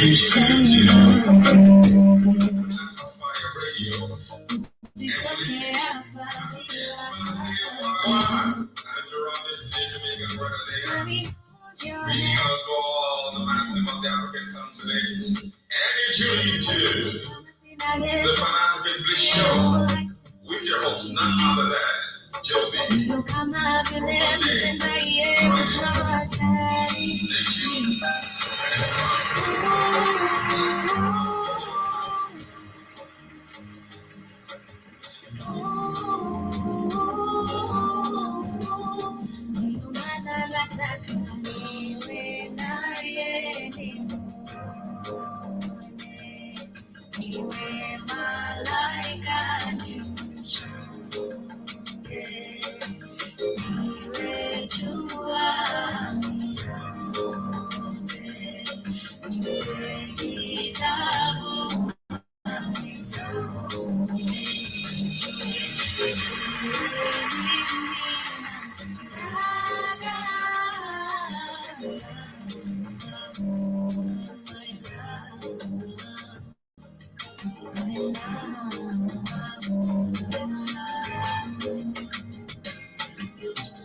Reaching out to all the massive of the African continent. And you're tuning into the Pan-African Bliss Show with your host, none other than Joby.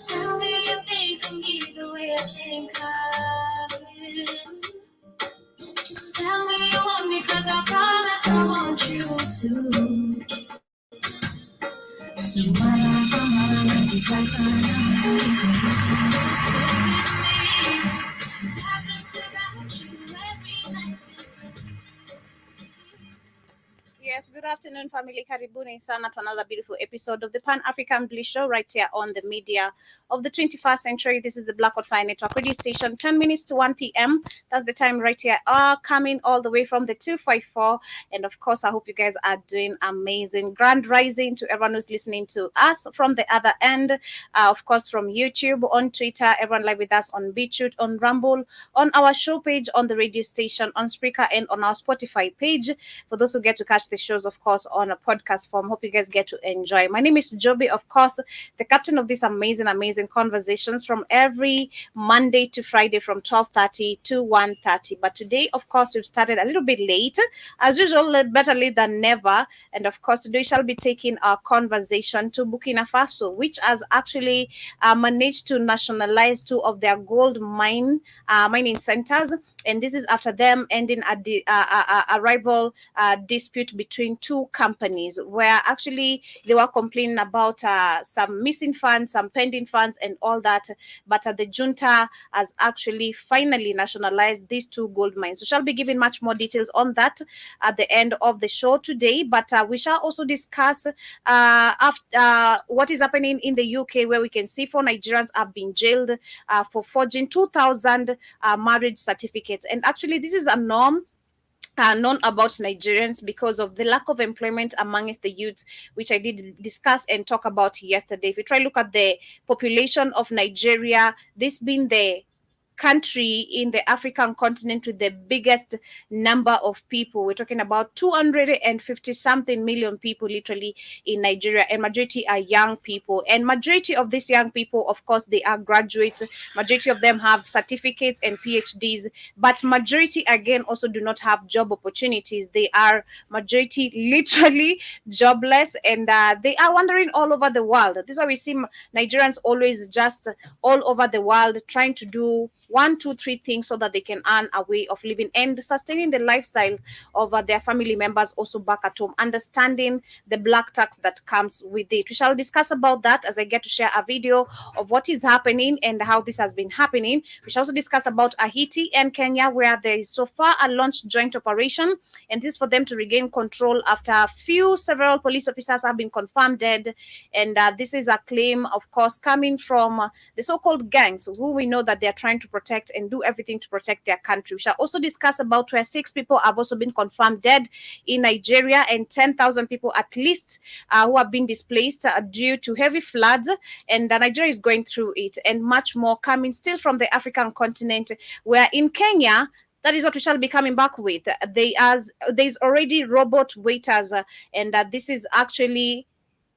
Tell me you think of me the way I think of you. Tell me you want me cause I promise I want you to. You Yes, good afternoon, family. Karibuni sana to another beautiful episode of the Pan-African Bliss Show right here on the media of the 21st century. This is the Black Fire Network radio station, 10 minutes to 1 p.m. That's the time right here. Coming all the way from the 254. And of course, I hope you guys are doing amazing. Grand rising to everyone who's listening to us from the other end. Of course, from YouTube, on Twitter, everyone live with us on BitChute, on Rumble, on our show page, on the radio station, on Spreaker, and on our Spotify page. For those who get to catch the shows, of course, on a podcast form, hope you guys get to enjoy. My name is Joby, of course, the captain of these amazing conversations from every Monday to Friday from 12:30 to 1:30. But today, of course, we've started a little bit late, as usual, better late than never. And of course, today we shall be taking our conversation to Burkina Faso, which has actually managed to nationalize two of their gold mining centers. And this is after them ending a rival dispute between two companies, where actually they were complaining about some missing funds, some pending funds, and all that. But the junta has actually finally nationalized these two gold mines. We shall be giving much more details on that at the end of the show today. But we shall also discuss what is happening in the UK, where we can see 4 Nigerians have been jailed for forging 2,000 marriage certificates. And actually, this is a norm known about Nigerians because of the lack of employment amongst the youths, which I did discuss and talk about yesterday. If you try to look at the population of Nigeria, this being the country in the African continent with the biggest number of people. We're talking about 250 something million people literally in Nigeria, and majority are young people. And majority of these young people, of course, they are graduates. Majority of them have certificates and PhDs, but majority again also do not have job opportunities. They are majority literally jobless, and they are wandering all over the world. This is why we see Nigerians always just all over the world trying to do 1, 2, 3 things so that they can earn a way of living and sustaining the lifestyle of their family members also back at home, understanding the black tax that comes with it. We shall discuss about that as I get to share a video of what is happening and how this has been happening. We shall also discuss about Haiti and Kenya, where there is so far a launched joint operation, and this is for them to regain control after several police officers have been confirmed dead. And this is a claim, of course, coming from the so-called gangs, who we know that they are trying to protect and do everything to protect their country. We shall also discuss about where 6 people have also been confirmed dead in Nigeria, and 10,000 people at least who have been displaced due to heavy floods, and Nigeria is going through it, and much more coming still from the African continent, where in Kenya, that is what we shall be coming back with. There's already robot waiters, and this is actually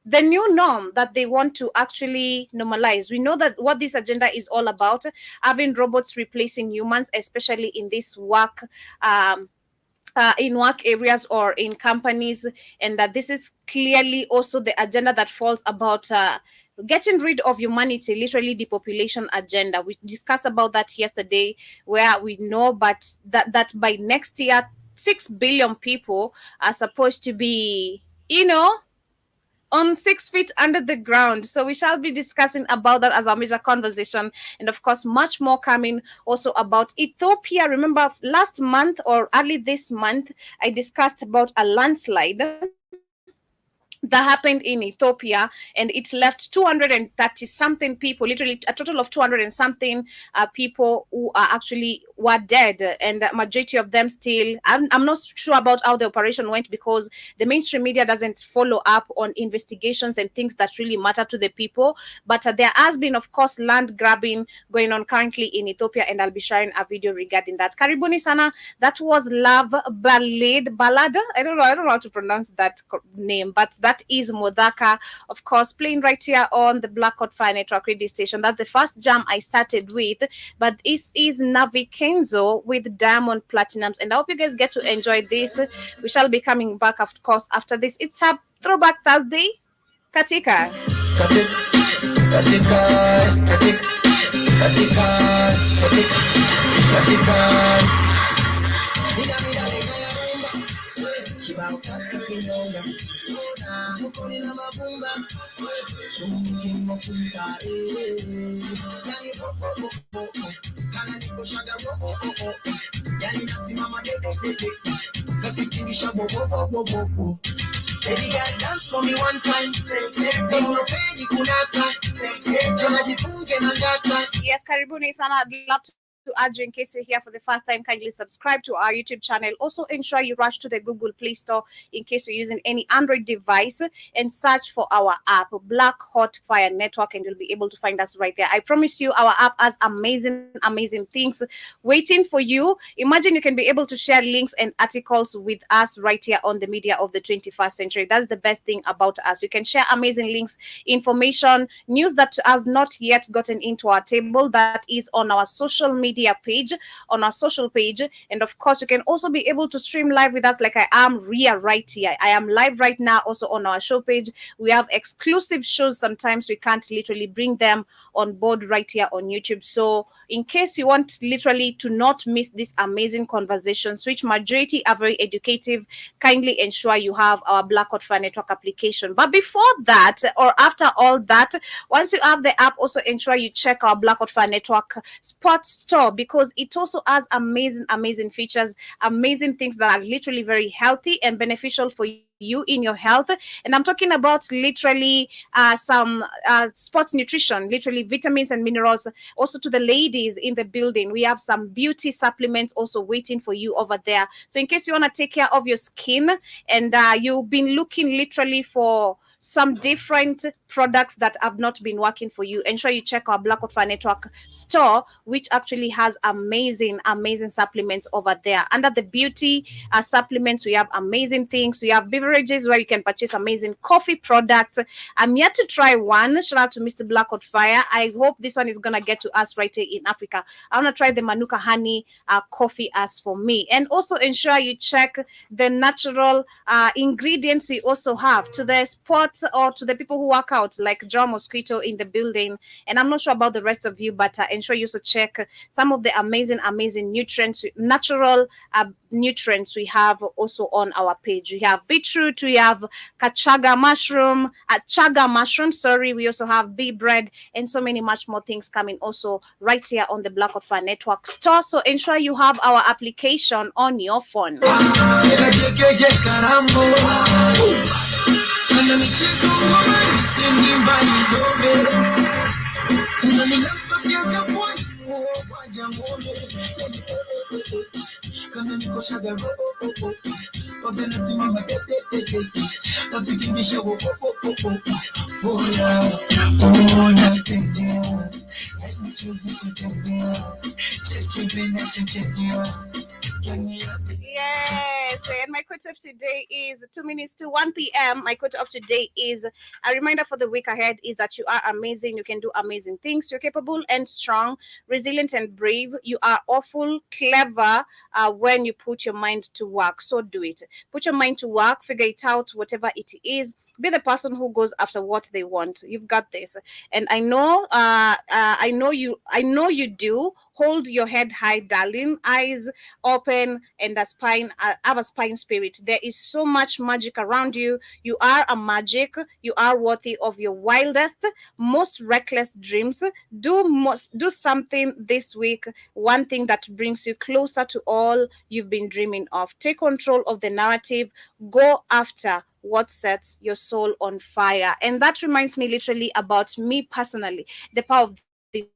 the new norm that they want to actually normalize. We know that what this agenda is all about, having robots replacing humans, especially in this work, in work areas or in companies, and that this is clearly also the agenda that falls about getting rid of humanity, literally the population agenda. We discussed about that yesterday, where we know but that by next year 6 billion people are supposed to be, on 6 feet under the ground. So we shall be discussing about that as our major conversation, and of course much more coming also about Ethiopia. Remember last month or early this month I discussed about a landslide that happened in Ethiopia, and it left 230 something people, literally a total of 200 and something people who are actually were dead, and the majority of them still. I'm not sure about how the operation went, because the mainstream media doesn't follow up on investigations and things that really matter to the people. But there has been, of course, land grabbing going on currently in Ethiopia, and I'll be sharing a video regarding that. Karibuni sana. That was Love Ballad. I don't know how to pronounce that name, but that is Modaka, of course, playing right here on the Black Hot Fire Network radio station. That's the first jam I started with, but this is Navi Kenzo with Diamond Platinums, and I hope you guys get to enjoy this. We shall be coming back, of course, after this. It's a Throwback Thursday. Katika. Baby girl, dance for me one time. Yes, Karibuni sana. I'd love to urge you, in case you're here for the first time, kindly subscribe to our YouTube channel. Also, ensure you rush to the Google Play Store in case you're using any Android device, and search for our app, Black Hot Fire Network, and you'll be able to find us right there. I promise you, our app has amazing things waiting for you. Imagine you can be able to share links and articles with us right here on the media of the 21st century. That's the best thing about us. You can share amazing links, information, news that has not yet gotten into our table, that is on our social media page, on our social page. And of course, you can also be able to stream live with us, like I am right here. I am live right now also on our show page. We have exclusive shows. Sometimes we can't literally bring them on board right here on YouTube. So in case you want literally to not miss these amazing conversations, which majority are very educative, kindly ensure you have our Black Hot Fire Network application. But before that, or after all that, once you have the app, also ensure you check our Black Hot Fire Network sports store, because it also has amazing features, amazing things that are literally very healthy and beneficial for you in your health. And I'm talking about literally some sports nutrition, literally vitamins and minerals. Also to the ladies in the building, we have some beauty supplements also waiting for you over there. So in case you want to take care of your skin, and you've been looking literally for some different products that have not been working for you, ensure you check our Black Hot Fire Network store, which actually has amazing supplements over there. Under the beauty supplements, we have amazing things. We have beverages where you can purchase amazing coffee products. I'm yet to try one. Shout out to Mr. Black Hot Fire. I hope this one is gonna get to us right here in Africa. I want to try the Manuka honey coffee as for me. And also ensure you check the natural ingredients we also have to the sports, or to the people who work out, like Joe Mosquito in the building. And I'm not sure about the rest of you, but ensure you also check some of the amazing nutrients, natural nutrients we have also on our page. We have beetroot, we have chaga mushroom, sorry. We also have bee bread, and so many much more things coming also right here on the Black Hot Fire Network store. So ensure you have our application on your phone. Yes, And my quote of today is 2 minutes to 1 p.m. My quote of today is a reminder for the week ahead is that you are amazing. You can do amazing things. You're capable and strong, resilient and brave. You are awful, clever when you put your mind to work. So do it. Put your mind to work, figure it out, whatever it is. Be the person who goes after what they want. You've got this. And I know you do. Hold your head high, darling. Eyes open and a spine, have a spine spirit. There is so much magic around you. You are a magic. You are worthy of your wildest, most reckless dreams. Do something this week, one thing that brings you closer to all you've been dreaming of. Take control of the narrative. Go after what sets your soul on fire. And that reminds me literally about me personally, the power of this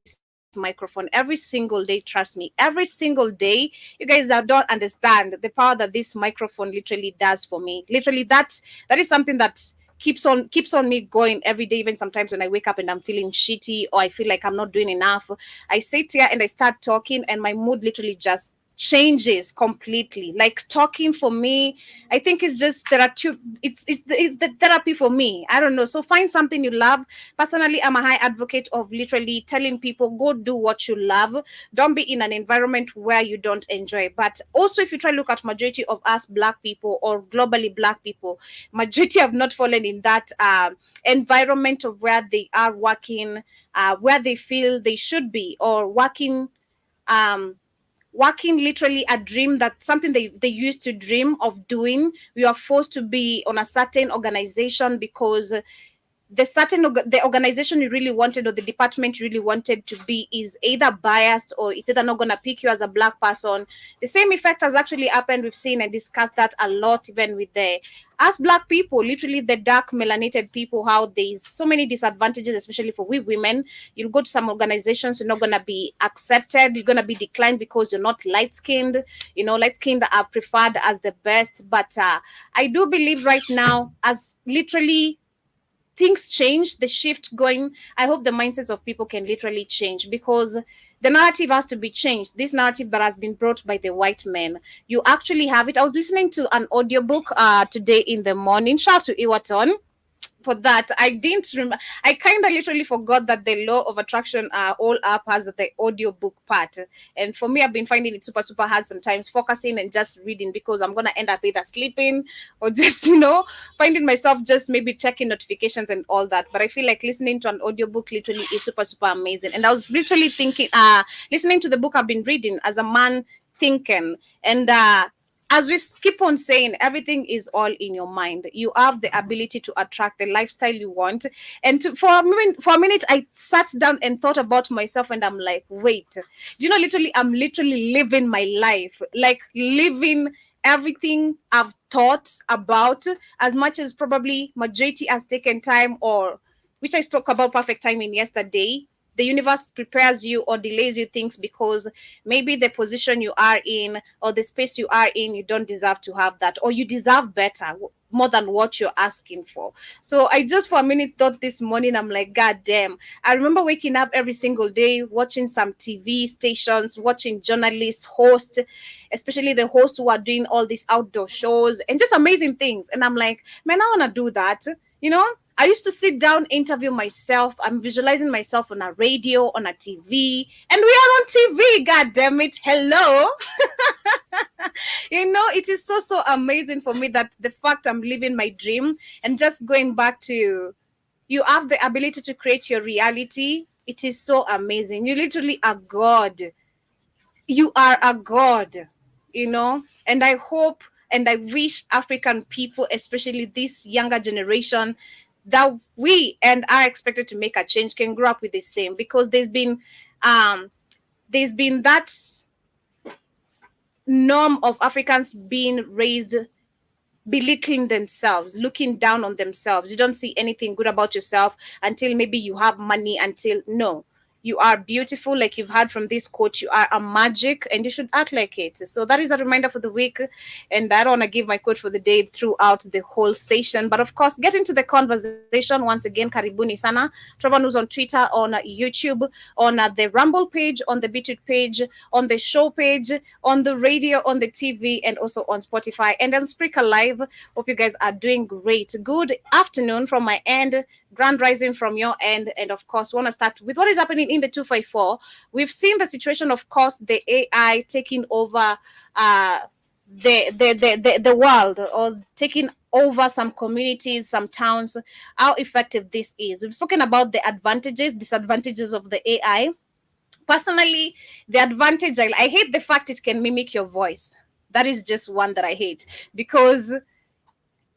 microphone. Every single day, trust me, every single day, you guys that don't understand the power that this microphone literally does for me. Literally, that is something that keeps on me going every day. Even sometimes when I wake up and I'm feeling shitty or I feel like I'm not doing enough, I sit here and I start talking, and my mood literally just changes completely. Like, talking for me, I think it's just therapy. It's the therapy for me. I don't know. So find something you love. Personally, I'm a high advocate of literally telling people, go do what you love. Don't be in an environment where you don't enjoy. But also, if you try to look at majority of us black people or globally black people, majority have not fallen in that environment of where they are working, where they feel they should be, or um working literally a dream, that something they used to dream of doing. We are forced to be on a certain organization because the organization you really wanted, or the department you really wanted to be, is either biased, or it's either not going to pick you as a black person. The same effect has actually happened. We've seen and discussed that a lot, even with the us black people, literally the dark melanated people, how there's so many disadvantages, especially for we women. You'll go to some organizations, you're not going to be accepted, you're going to be declined because you're not light skinned. Light skinned are preferred as the best. But I do believe right now, as literally things change, the shift going, I hope the mindsets of people can literally change, because the narrative has to be changed. This narrative that has been brought by the white men, you actually have it. I was listening to an audiobook today in the morning. Shout out to Iwaton for that. I didn't remember. I kind of literally forgot that the law of attraction all up has the audiobook part. And for me, I've been finding it super, super hard sometimes focusing and just reading, because I'm going to end up either sleeping or just, finding myself just maybe checking notifications and all that. But I feel like listening to an audiobook literally is super, super amazing. And I was literally thinking, listening to the book I've been reading as a man thinking. And as we keep on saying, everything is all in your mind. You have the ability to attract the lifestyle you want. And for a minute, I sat down and thought about myself, and I'm like, wait, do you know, literally, I'm literally living my life, like living everything I've thought about, as much as probably majority has taken time, or which I spoke about perfect timing yesterday. The universe prepares you or delays you things because maybe the position you are in or the space you are in, you don't deserve to have that, or you deserve better, more than what you're asking for. So I just for a minute thought this morning, I'm like, God damn. I remember waking up every single day, watching some TV stations, watching journalists, hosts, especially the hosts who are doing all these outdoor shows and just amazing things. And I'm like, man, I want to do that. I used to sit down, interview myself. I'm visualizing myself on a radio, on a TV, and we are on TV. God damn it. Hello. It is so, so amazing for me that the fact I'm living my dream, and just going back to, you have the ability to create your reality. It is so amazing. You literally are God. You are a God, and I hope and I wish African people, especially this younger generation, that we and are expected to make a change, can grow up with the same, because there's been that norm of Africans being raised belittling themselves, looking down on themselves. You don't see anything good about yourself until maybe you have money, until no. You are beautiful, like you've heard from this quote. You are a magic, and you should act like it. So that is a reminder for the week, and I don't want to give my quote for the day throughout the whole session. But of course, get into the conversation once again. Karibuni sana. Trevor News on Twitter, on YouTube, on the Rumble page, on the Beatwit page, on the show page, on the radio, on the TV, and also on Spotify and on Spreaker Live. Hope you guys are doing great. Good afternoon from my end, grand rising from your end, and of course, want to start with what is happening in the 254. We've seen the situation, of course, the AI taking over the world, or taking over some communities, some towns. How effective this is. We've spoken about the advantages, disadvantages of the AI. Personally, the advantage, I hate the fact it can mimic your voice. That is just one that I hate, because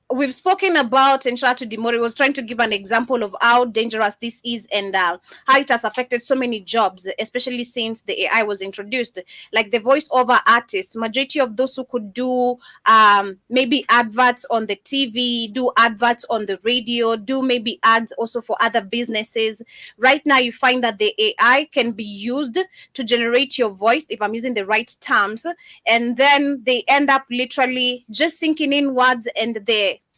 we've spoken about, and Shatu Dimori was trying to give an example of how dangerous this is, and how it has affected so many jobs, especially since the AI was introduced. Like the voiceover artists, majority of those who could do maybe adverts on the TV, do adverts on the radio, do maybe ads also for other businesses. Right now, you find that the AI can be used to generate your voice, if I'm using the right terms, and then they end up literally just sinking in words, and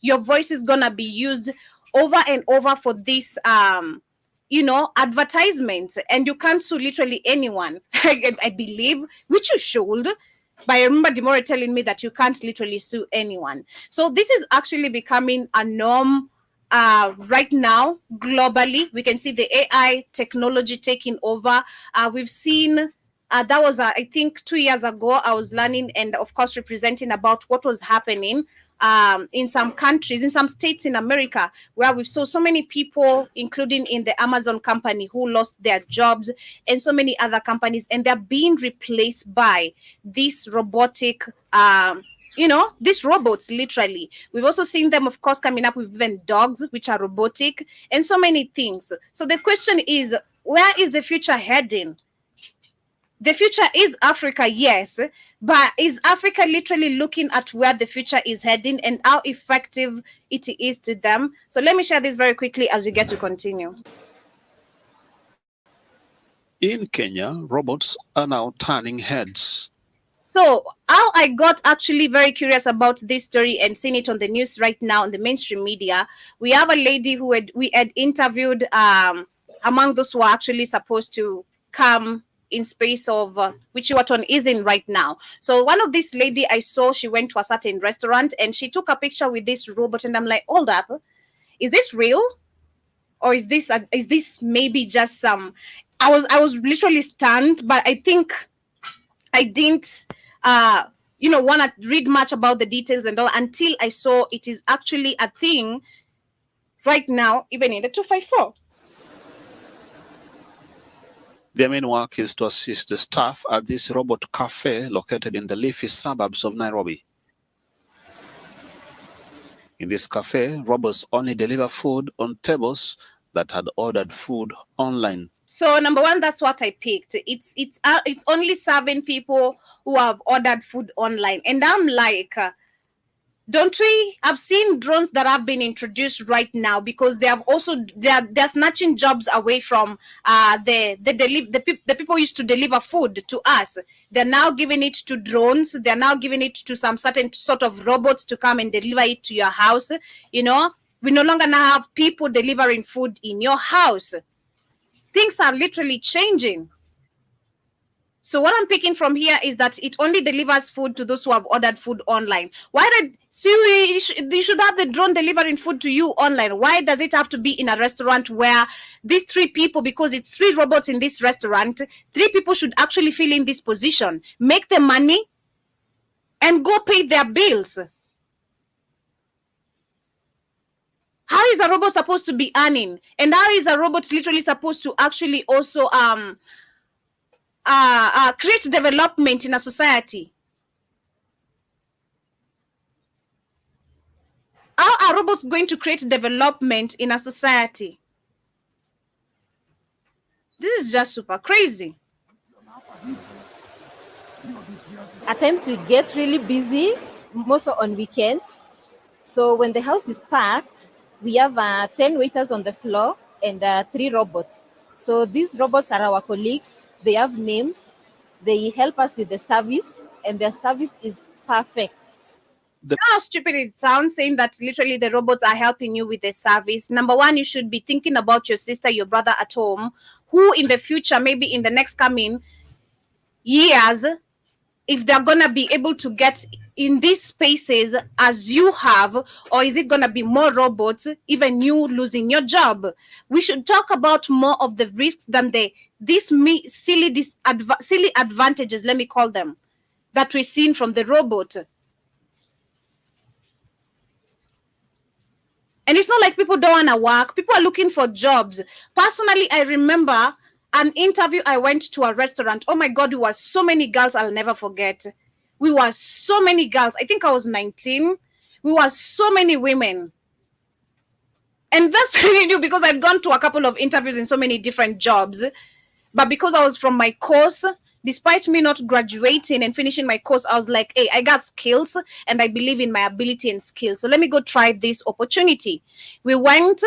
your voice is gonna be used over and over for this advertisements, and you can't sue literally anyone. I believe, which you should, but I remember Demore telling me that you can't literally sue anyone. So this is actually becoming a norm right now globally. We can see the AI technology taking over. We've seen that was I think 2 years ago. I was learning and of course representing about what was happening in some countries, in some states in America, where we saw so many people, including in the Amazon company, who lost their jobs, and so many other companies, and they're being replaced by these robotic these robots, literally. We've also seen them, of course, coming up with even dogs, which are robotic, and so many things. So the question is, where is the future heading? The future is Africa, yes, but is Africa literally looking at where the future is heading and how effective it is to them? So let me share this very quickly as we get to continue. In Kenya, robots are now turning heads. So how I got actually very curious about this story and seen it on the news right now in the mainstream media, we have a lady who we had interviewed among those who are actually supposed to come in space of which Waton is in right now. So one of this lady I saw, she went to a certain restaurant and she took a picture with this robot, and I'm like, hold up, is this real, or is this maybe just some? I was literally stunned, but I think I didn't want to read much about the details and all until I saw it is actually a thing right now, even in the 254. Their main work is to assist the staff at this robot cafe located in the leafy suburbs of Nairobi. In this cafe, robots only deliver food on tables that had ordered food online. So number one, that's what I picked. It's only serving people who have ordered food online, and I'm like, don't we have seen drones that have been introduced right now, because they have also they're snatching jobs away from the people who used to deliver food to us. They're now giving it to drones. They're now giving it to some certain sort of robots to come and deliver it to your house. We no longer now have people delivering food in your house. Things are literally changing. So what I'm picking from here is that it only delivers food to those who have ordered food online. You should have the drone delivering food to you online. Why does it have to be in a restaurant where these three people, because it's three robots in this restaurant, three people should actually fill in this position, make the money, and go pay their bills? How is a robot supposed to be earning? And how is a robot literally supposed to actually also create development in a society? How are robots going to create development in a society? This is just super crazy. At times we get really busy, most on weekends. So when the house is packed, we have 10 waiters on the floor and 3 robots. So these robots are our colleagues. They have names. They help us with the service, and their service is perfect. You know how stupid it sounds saying that literally the robots are helping you with the service. Number one, you should be thinking about your sister, your brother at home, who in the future, maybe in the next coming years, if they're gonna be able to get in these spaces as you have, or is it gonna be more robots, even you losing your job? We should talk about more of the risks than silly advantages, let me call them, that we're seeing from the robot. And it's not like people don't want to work. People are looking for jobs. Personally, I remember an interview. I went to a restaurant. Oh my God, we were so many girls I'll never forget. We were so many girls. I think I was 19. We were so many women. And that's really new because I'd gone to a couple of interviews in so many different jobs. But because I was from my course, despite me not graduating and finishing my course, I was like, hey, I got skills and I believe in my ability and skills. So let me go try this opportunity. We went.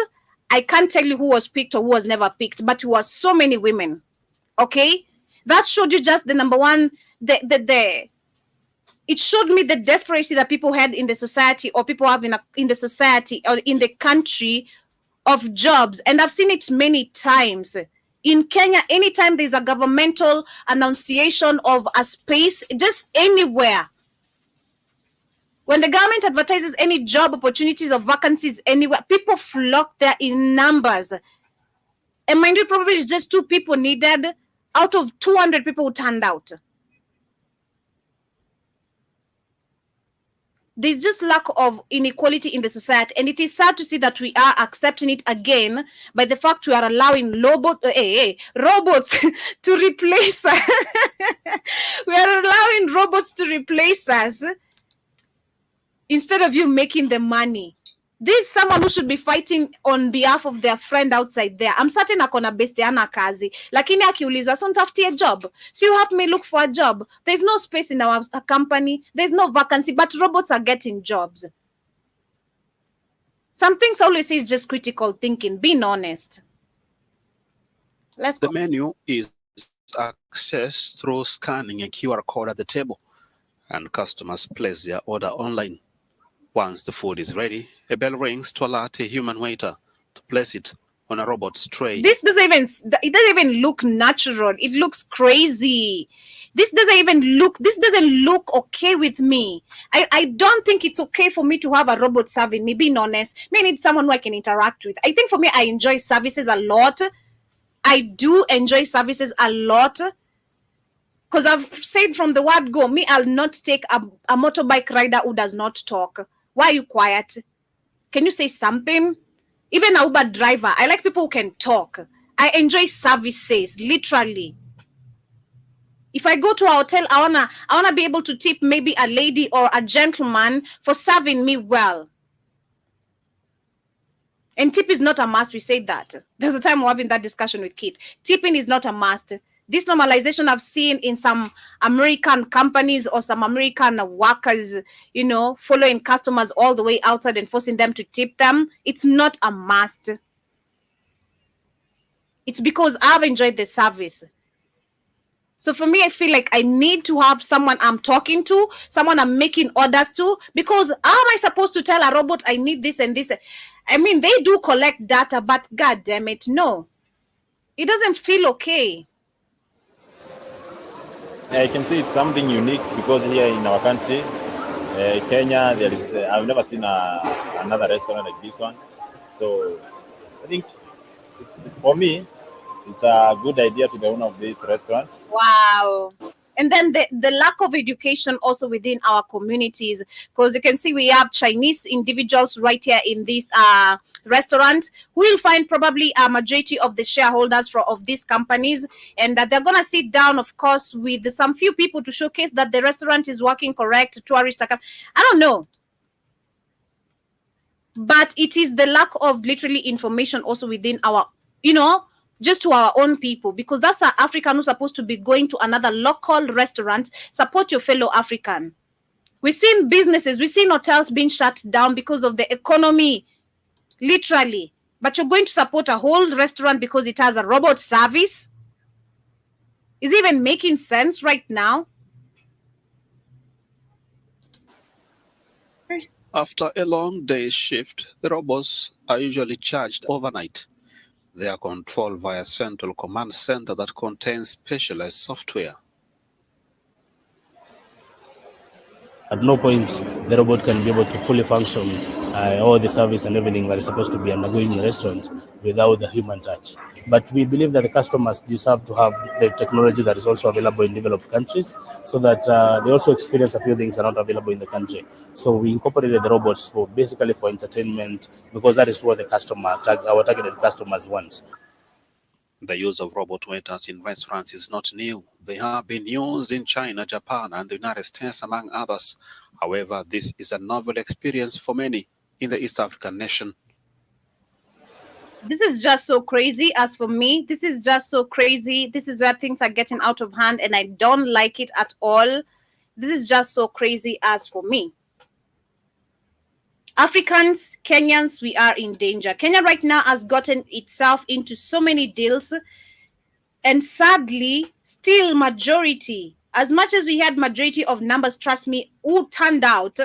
I can't tell you who was picked or who was never picked, but it was so many women. Okay? That showed you just the number one, it showed me the desperation that people had in the society, or people have in the society or in the country, of jobs. And I've seen it many times. In Kenya, anytime there's a governmental annunciation of a space, just anywhere, when the government advertises any job opportunities or vacancies anywhere, people flock there in numbers. And mind you, probably it's just 2 people needed out of 200 people who turned out. There's just lack of inequality in the society, and it is sad to see that we are accepting it again by the fact we are allowing robots to replace us. We are allowing robots to replace us instead of you making the money. This is someone who should be fighting on behalf of their friend outside there. I'm certain akona besti ana kazi, lakini akiulizwa so nitafutie job, so you help me look for a job. There's no space in our company, there's no vacancy, but robots are getting jobs. Some things I always say is just critical thinking, being honest. Let's go. The menu is accessed through scanning a QR code at the table, and customers place their order online. Once the food is ready, a bell rings to alert a human waiter to place it on a robot's tray. This doesn't even look natural. It looks crazy. This doesn't look okay with me. I don't think it's okay for me to have a robot serving me, being honest. I need someone who I can interact with. I think for me, I enjoy services a lot. I do enjoy services a lot. Because I've said from the word go, me, I'll not take a motorbike rider who does not talk. Why are you quiet? Can you say something? Even a Uber driver, I like people who can talk. I enjoy services, literally. If I go to a hotel, I wanna be able to tip maybe a lady or a gentleman for serving me well. And tip is not a must. We say that. There's a time we're having that discussion with Keith. Tipping is not a must. This normalization I've seen in some American companies or some American workers, following customers all the way outside and forcing them to tip them. It's not a must. It's because I've enjoyed the service. So for me, I feel like I need to have someone I'm talking to, someone I'm making orders to, because how am I supposed to tell a robot I need this and this? I mean, they do collect data, but God damn it, no. It doesn't feel okay. I can see it's something unique because here in our country, Kenya, there is I've never seen another restaurant like this one. So I think for me, it's a good idea to be one of these restaurants. Wow. And then the lack of education also within our communities, because you can see we have Chinese individuals right here in this restaurant who will find probably a majority of the shareholders of these companies, and that they're going to sit down, of course, with some few people to showcase that the restaurant is working correct. Tourists, I don't know. But it is the lack of literally information also within our, just to our own people, because that's an African who's supposed to be going to another local restaurant. Support your fellow African. We've seen businesses, we've seen hotels being shut down because of the economy, literally. But you're going to support a whole restaurant because it has a robot service? Is it even making sense right now? After a long day's shift, the robots are usually charged overnight. They are controlled via a central command center that contains specialized software. At no point the robot can be able to fully function all the service and everything that is supposed to be undergoing in a restaurant without the human touch. But we believe that the customers deserve to have the technology that is also available in developed countries, so that they also experience a few things that are not available in the country. So we incorporated the robots for basically for entertainment, because that is what the our targeted customers want. The use of robot waiters in restaurants is not new. They have been used in China, Japan, and the United States, among others. However, this is a novel experience for many in the East African nation. This is just so crazy. As for me, this is just so crazy. This is where things are getting out of hand, and I don't like it at all. This is just so crazy as for me. Africans, Kenyans, we are in danger. Kenya right now has gotten itself into so many deals, and sadly, still majority, as much as we had majority of numbers, trust me, who turned out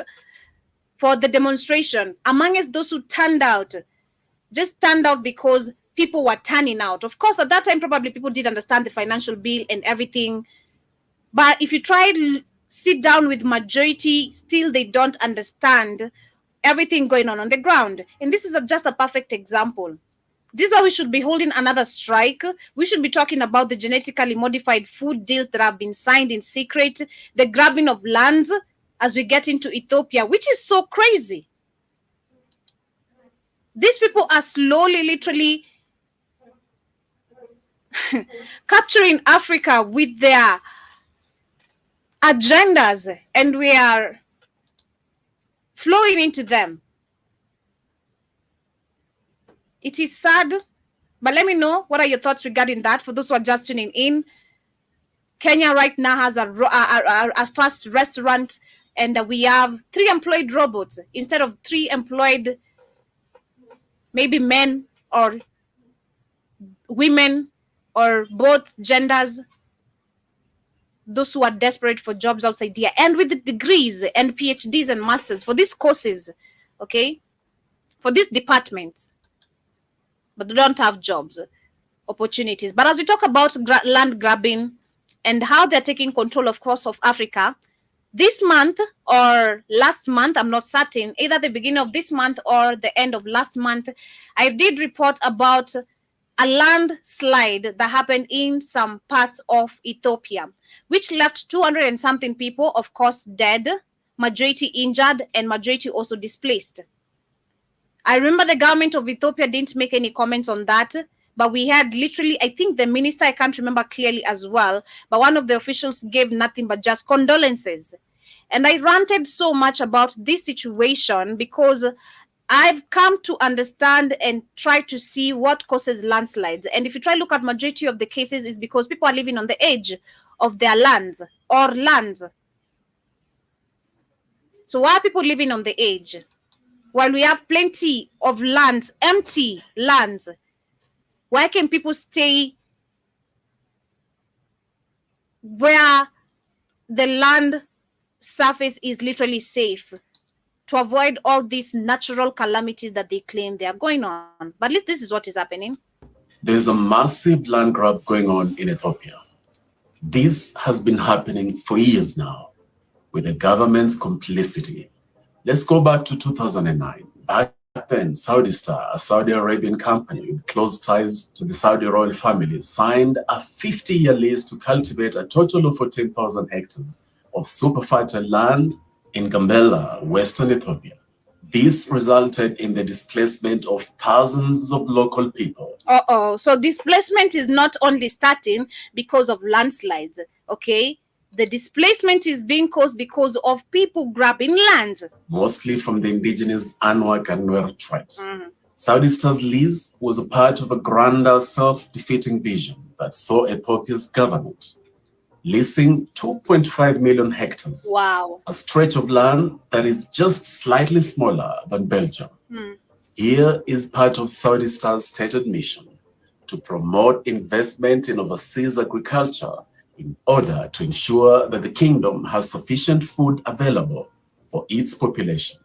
for the demonstration, among us, those who turned out, just turned out because people were turning out. Of course, at that time, probably people did understand the financial bill and everything. But if you try to sit down with majority, still they don't understand everything going on the ground. And this is just a perfect example. This is why we should be holding another strike. We should be talking about the genetically modified food deals that have been signed in secret, the grabbing of lands as we get into Ethiopia, which is so crazy. These people are slowly, literally capturing Africa with their agendas, and we are flowing into them. It is sad, but let me know, what are your thoughts regarding that for those who are just tuning in. Kenya right now has a fast restaurant, and we have 3 employed robots instead of 3 employed, maybe men or women or both genders, those who are desperate for jobs outside here, and with the degrees and PhDs and masters for these courses, okay, for these departments, but they don't have jobs opportunities. But as we talk about land grabbing and how they're taking control, of course, of Africa, this month or last month, I'm not certain, either the beginning of this month or the end of last month, I did report about a landslide that happened in some parts of Ethiopia, which left 200 and something people, of course, dead, majority injured, and majority also displaced. I remember the government of Ethiopia didn't make any comments on that, but we had literally, I think the minister, I can't remember clearly as well, but one of the officials gave nothing but just condolences. And I ranted so much about this situation because I've come to understand and try to see what causes landslides. And if you try to look at majority of the cases, is because people are living on the edge of their lands or lands. So why are people living on the edge? While we have plenty of lands, empty lands, why can people stay where the land surface is literally safe to avoid all these natural calamities that they claim they are going on? But at least this is what is happening. There's a massive land grab going on in Ethiopia. This has been happening for years now, with the government's complicity. Let's go back to 2009. Back then, Saudi Star, a Saudi Arabian company with close ties to the Saudi royal family, signed a 50-year lease to cultivate a total of 14,000 hectares of super fertile land in Gambela, Western Ethiopia. This resulted in the displacement of thousands of local people. So displacement is not only starting because of landslides, okay? The displacement is being caused because of people grabbing lands. Mostly from the indigenous Anwak and Nuer tribes. Saudi Star's lease was a part of a grander self-defeating vision that saw Ethiopia's government leasing 2.5 million hectares. Wow. A stretch of land that is just slightly smaller than Belgium. Here is part of Saudi Star's stated mission: to promote investment in overseas agriculture in order to ensure that the kingdom has sufficient food available for its population.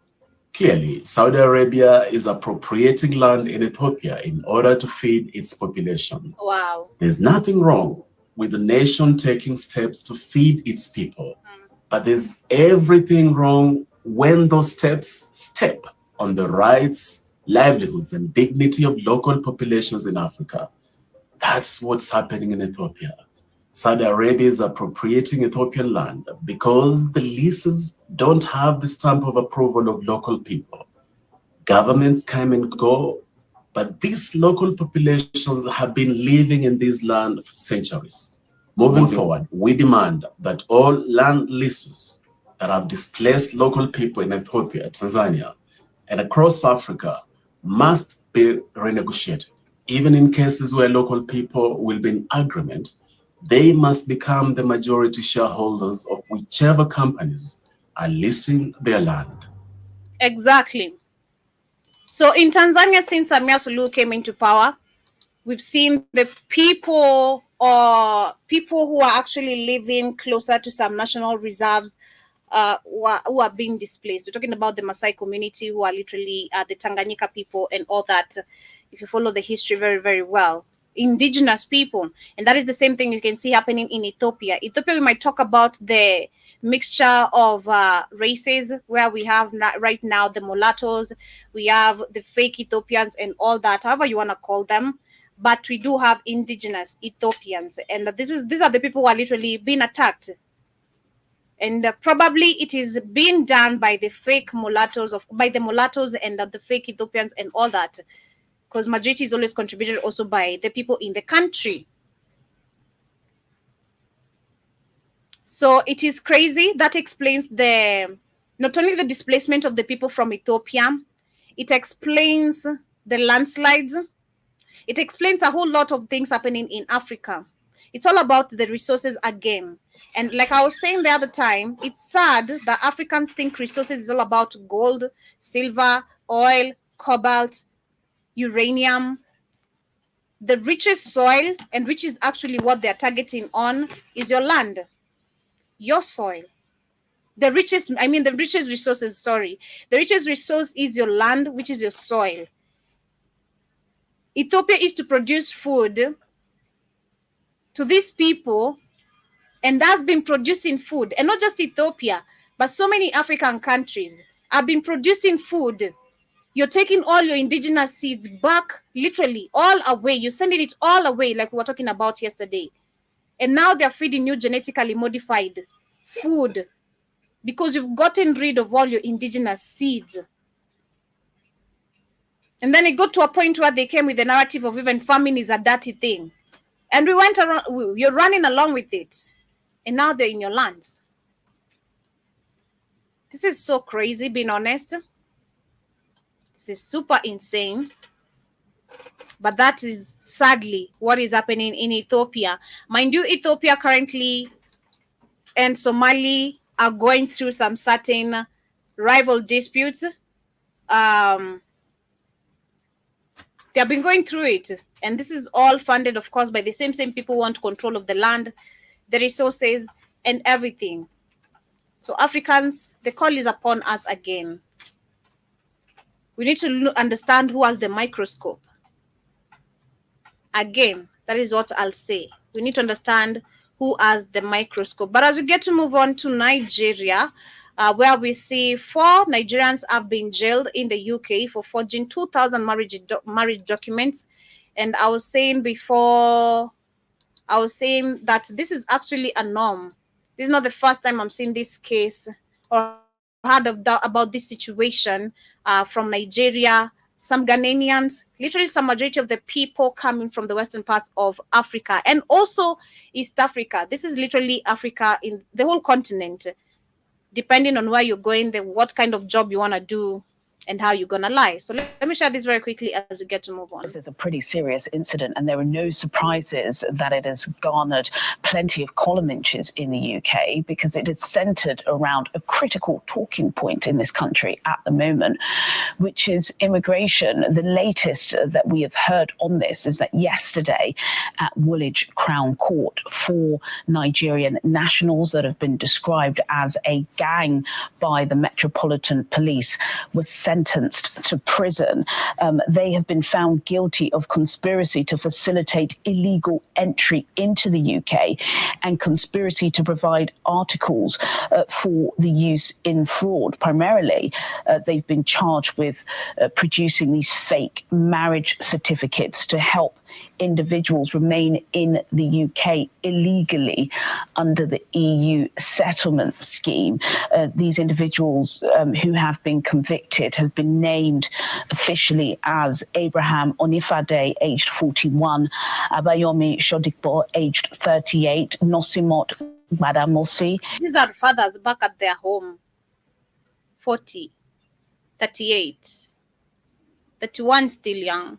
Clearly, Saudi Arabia is appropriating land in Ethiopia in order to feed its population. Wow. There's nothing wrong with the nation taking steps to feed its people, but there's everything wrong when those steps step on the rights, livelihoods, and dignity of local populations in Africa. That's what's happening in Ethiopia. Saudi Arabia is appropriating Ethiopian land because the leases don't have the stamp of approval of local people. Governments come and go, but these local populations have been living in this land for centuries. Moving forward, we demand that all land leases that have displaced local people in Ethiopia, Tanzania, and across Africa must be renegotiated. Even in cases where local people will be in agreement, they must become the majority shareholders of whichever companies are leasing their land. Exactly. So in Tanzania, since Samia Suluhu came into power, we've seen the people or people who are actually living closer to some national reserves who are being displaced. We're talking about the Maasai community, who are literally the Tanganyika people and all that. If you follow the history very, very well, indigenous people. And that is the same thing you can see happening in Ethiopia. Ethiopia, we might talk about the mixture of races, where we have right now the mulattoes, we have the fake Ethiopians and all that, however you want to call them. But we do have indigenous Ethiopians, and these are the people who are literally being attacked. And probably it is being done by the fake mulattoes by the mulattoes and the fake Ethiopians and all that, because majority is always contributed also by the people in the country. So it is crazy. That explains not only the displacement of the people from Ethiopia, it explains the landslides. It explains a whole lot of things happening in Africa. It's all about the resources again. And like I was saying the other time, it's sad that Africans think resources is all about gold, silver, oil, cobalt, uranium. The richest soil, and which is actually what they're targeting on, is your land, your soil. The richest resources, the richest resource is your land, which is your soil. Ethiopia is to produce food to these people, and that's been producing food. And not just Ethiopia, but so many African countries have been producing food. You're taking all your indigenous seeds back, literally all away. You're sending it all away, like we were talking about yesterday. And now they're feeding you genetically modified food because you've gotten rid of all your indigenous seeds. And then it got to a point where they came with the narrative of even farming is a dirty thing. And we went around, you're running along with it. And now they're in your lands. This is so crazy, being honest. This is super insane. But that is sadly what is happening in Ethiopia. Mind you, Ethiopia currently and Somali are going through some certain rival disputes. They have been going through it. And this is all funded, of course, by the same people who want control of the land, the resources, and everything. So Africans, the call is upon us again. We need to understand who has the microscope. Again, that is what I'll say. We need to understand who has the microscope. But as we get to move on to Nigeria, where we see 4 Nigerians have been jailed in the UK for forging 2,000 marriage documents. And I was saying that this is actually a norm. This is not the first time I'm seeing this case or heard about this situation from Nigeria, some Ghanaians, literally some majority of the people coming from the western parts of Africa and also East Africa. This is literally Africa in the whole continent, depending on where you're going, what kind of job you want to do. and how you're gonna lie. So let me share this very quickly as we get to move on. This is a pretty serious incident, and there are no surprises that it has garnered plenty of column inches in the UK, because it is centred around a critical talking point in this country at the moment, which is immigration. The latest that we have heard on this is that yesterday at Woolwich Crown Court, 4 Nigerian nationals that have been described as a gang by the Metropolitan Police were sentenced to prison. They have been found guilty of conspiracy to facilitate illegal entry into the UK and conspiracy to provide articles for the use in fraud. Primarily, they've been charged with producing these fake marriage certificates to help individuals remain in the UK illegally under the EU settlement scheme. These individuals who have been convicted have been named officially as Abraham Onifade, aged 41, Abayomi Shodikbo, aged 38, Nosimot Badamosi. These are fathers back at their home. 40, 38, 31 still young.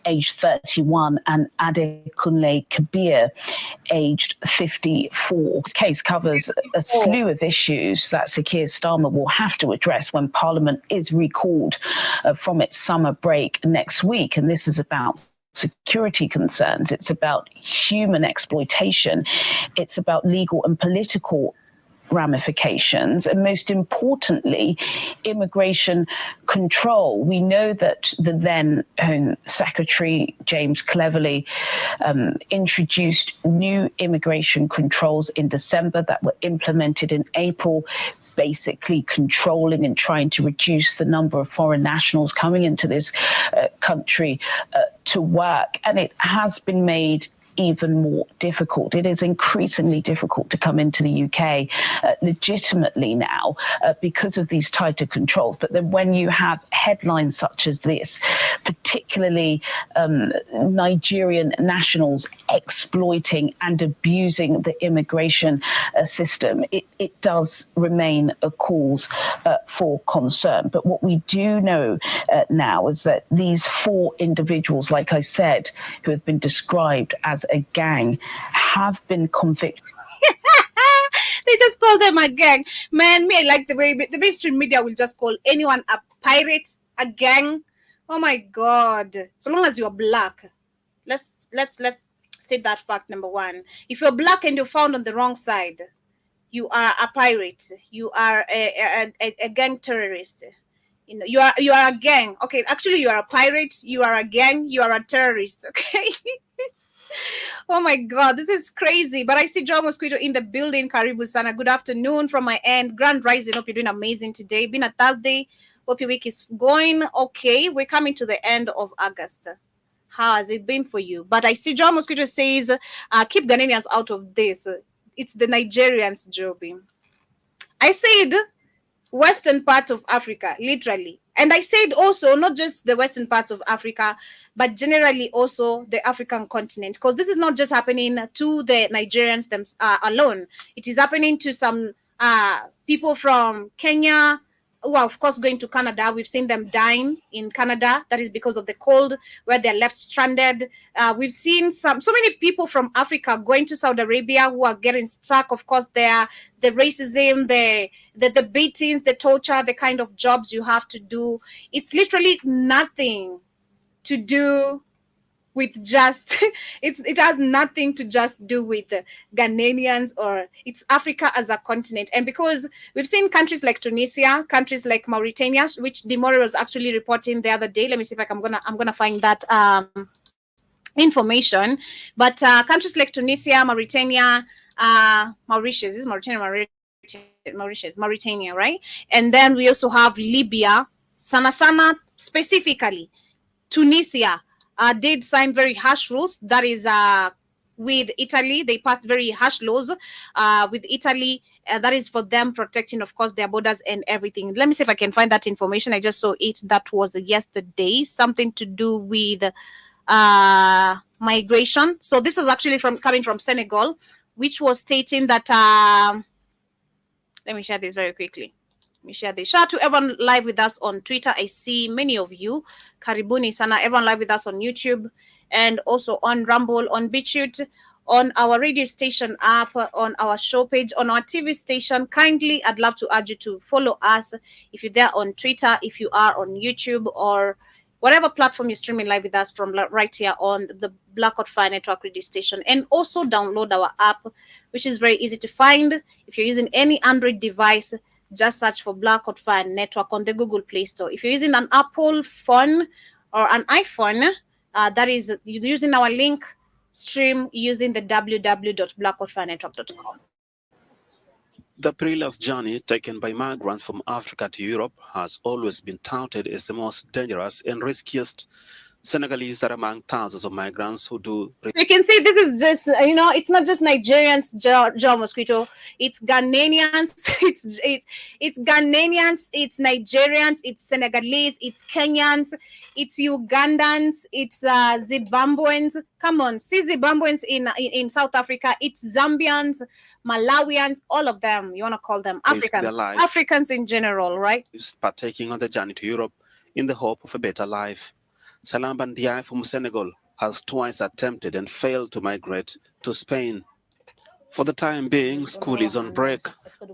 Aged 31, and Adekunle Kabir, aged 54. This case covers a slew of issues that Sir Keir Starmer will have to address when Parliament is recalled from its summer break next week. And this is about security concerns, it's about human exploitation, it's about legal and political ramifications, and most importantly, immigration control. We know that the then Home Secretary, James Cleverly, introduced new immigration controls in December that were implemented in April, basically controlling and trying to reduce the number of foreign nationals coming into this country to work. And it has been made even more difficult. It is increasingly difficult to come into the UK legitimately now because of these tighter controls. But then when you have headlines such as this, particularly Nigerian nationals exploiting and abusing the immigration system, it does remain a cause for concern. But what we do know now is that these 4 individuals, like I said, who have been described as a gang, have been convicted. They just call them a gang. Man, me, I like the way the mainstream media will just call anyone a pirate, a gang. Oh my God. So long as you're black. Let's state that fact, number one. If you're black and you're found on the wrong side, you are a pirate. You are a gang terrorist. You know, you are a gang. Okay, actually you are a pirate, you are a gang, you are a terrorist, okay? Oh my God, this is crazy. But I see John Mosquito in the building. Karibu sana. Good afternoon from my end. Grand rising. Hope you're doing amazing today. Been a Thursday. Hope your week is going okay. We're coming to the end of August. How has it been for you? But I see John Mosquito says, keep Ghanaians out of this. It's the Nigerians, Joby. I said western part of Africa, literally. And I said also not just the western parts of Africa, but generally also the African continent, because this is not just happening to the Nigerians alone. It is happening to some people from Kenya, who are of course going to Canada. We've seen them dying in Canada. That is because of the cold, where they're left stranded. We've seen so many people from Africa going to Saudi Arabia who are getting stuck. Of course, the racism, the beatings, the torture, the kind of jobs you have to do. It's literally nothing to do with just it has nothing to just do with Ghanaians, or it's Africa as a continent. And because we've seen countries like Tunisia, countries like Mauritania, which Demore was actually reporting the other day. Let me see if I'm gonna find that information. But countries like Tunisia, Mauritania, Mauritius, is Mauritania, Mauritania, right? And then we also have Libya, sana specifically Tunisia. Did sign very harsh rules. That is with Italy. They passed very harsh laws with Italy. That is for them protecting, of course, their borders and everything. Let me see if I can find that information. I just saw it. That was yesterday. Something to do with migration. So this is actually coming from Senegal, which was stating that. Let me share this very quickly. Let me share this. Shout out to everyone live with us on Twitter. I see many of you. Karibuni sana. Everyone live with us on YouTube and also on Rumble, on BitChute, on our radio station app, on our show page, on our TV station. Kindly, I'd love to urge you to follow us if you're there on Twitter, if you are on YouTube, or whatever platform you're streaming live with us from, right here on the Blackout Fire Network radio station. And also download our app, which is very easy to find. If you're using any Android device, just search for Blackout Fire Network on the Google Play Store. If you're using an Apple phone or an iPhone, that is, you're using our link, stream using the www.blackoutfirenetwork.com. The perilous journey taken by migrants from Africa to Europe has always been touted as the most dangerous and riskiest. Senegalese are among thousands of migrants who do. You can see this is just, it's not just Nigerians, Joe Mosquito. It's Ghanaians, it's Ghanaians, it's Nigerians, it's Senegalese, it's Kenyans, it's Ugandans, it's Zimbabweans. Come on, see Zimbabweans in South Africa. It's Zambians, Malawians, all of them. You want to call them Africans. Africans in general, right? Partaking on the journey to Europe in the hope of a better life. Salam Bandiaï from Senegal has twice attempted and failed to migrate to Spain. For the time being, school is on break,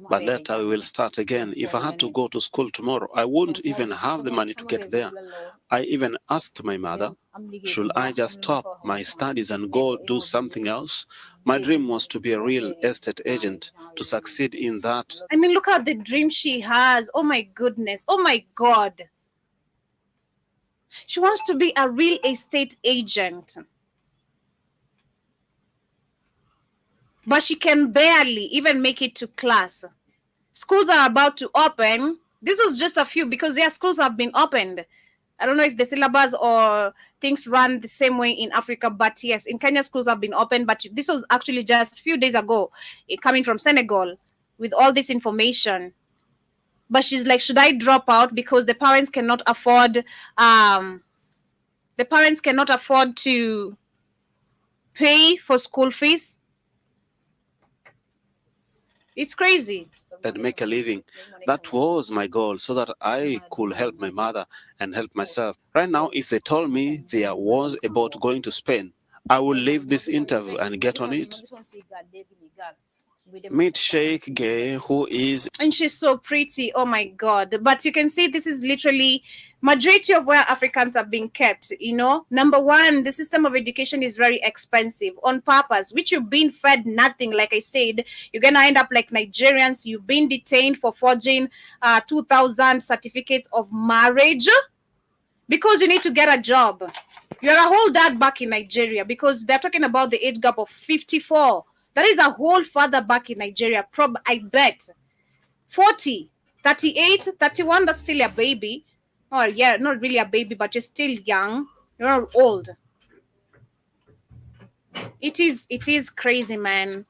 but later we will start again. If I had to go to school tomorrow, I wouldn't even have the money to get there. I even asked my mother, should I just stop my studies and go do something else? My dream was to be a real estate agent, to succeed in that. I mean, look at the dream she has. Oh my goodness. Oh my God. She wants to be a real estate agent. But she can barely even make it to class. Schools are about to open. This was just a few because their schools have been opened. I don't know if the syllabus or things run the same way in Africa, but yes, in Kenya, schools have been opened. But this was actually just a few days ago, coming from Senegal with all this information. But she's like, should I drop out because the parents cannot afford to pay for school fees? It's crazy. And make a living. That was my goal, so that I could help my mother and help myself. Right now, if they told me there was a boat going to Spain, I will leave this interview and get on it. Meet Sheikh Gay, who is... And she's so pretty. Oh my God. But you can see this is literally majority of where Africans are being kept, Number one, the system of education is very expensive on purpose, which you've been fed nothing. Like I said, you're going to end up like Nigerians. You've been detained for forging 2,000 certificates of marriage because you need to get a job. You're a whole dad back in Nigeria because they're talking about the age gap of 54. That is a whole father back in Nigeria. I bet 40, 38, 31, that's still a baby. Oh, yeah, not really a baby, but you're still young. You're not old. It is crazy, man.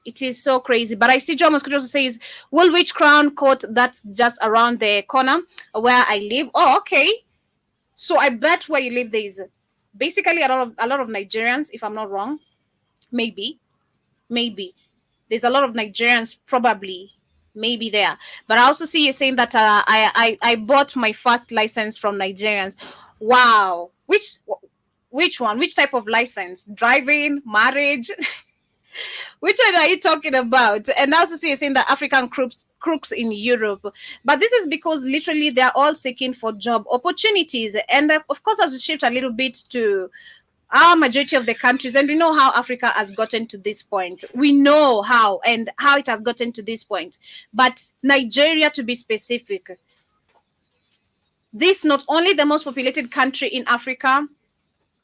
It is so crazy. But I see John Mosquito says, Woolwich Crown Court, that's just around the corner where I live. Oh, okay. So I bet where you live, there is basically a lot of Nigerians, if I'm not wrong. Maybe. There's a lot of Nigerians probably maybe there. But I also see you saying that I bought my first license from Nigerians. Wow. Which one? Which type of license? Driving, marriage? Which one are you talking about? And I also see you saying that African crooks in Europe. But this is because literally they're all seeking for job opportunities. And of course, as we shift a little bit to our majority of the countries, and we know how Africa has gotten to this point. We know how it has gotten to this point. But Nigeria, to be specific, this not only the most populated country in Africa,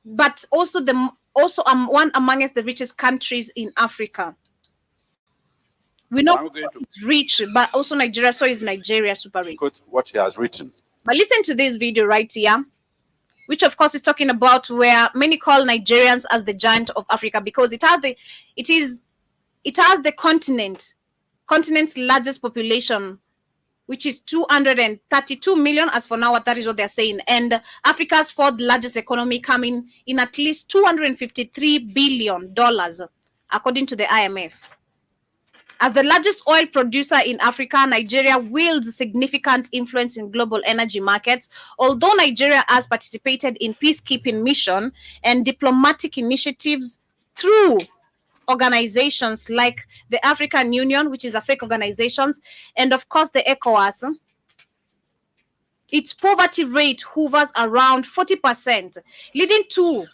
but also one amongst the richest countries in Africa. We know it's rich, but also Nigeria. So is Nigeria super rich? What he has written. But listen to this video right here, which of course is talking about where many call Nigerians as the giant of Africa because it has the continent's largest population, which is 232 million as for now. That is what they're saying. And Africa's fourth largest economy, coming in at least $253 billion, according to the IMF. As the largest oil producer in Africa, Nigeria wields significant influence in global energy markets. Although Nigeria has participated in peacekeeping mission and diplomatic initiatives through organizations like the African Union, which is a fake organization, and of course the ECOWAS, its poverty rate hovers around 40%, leading to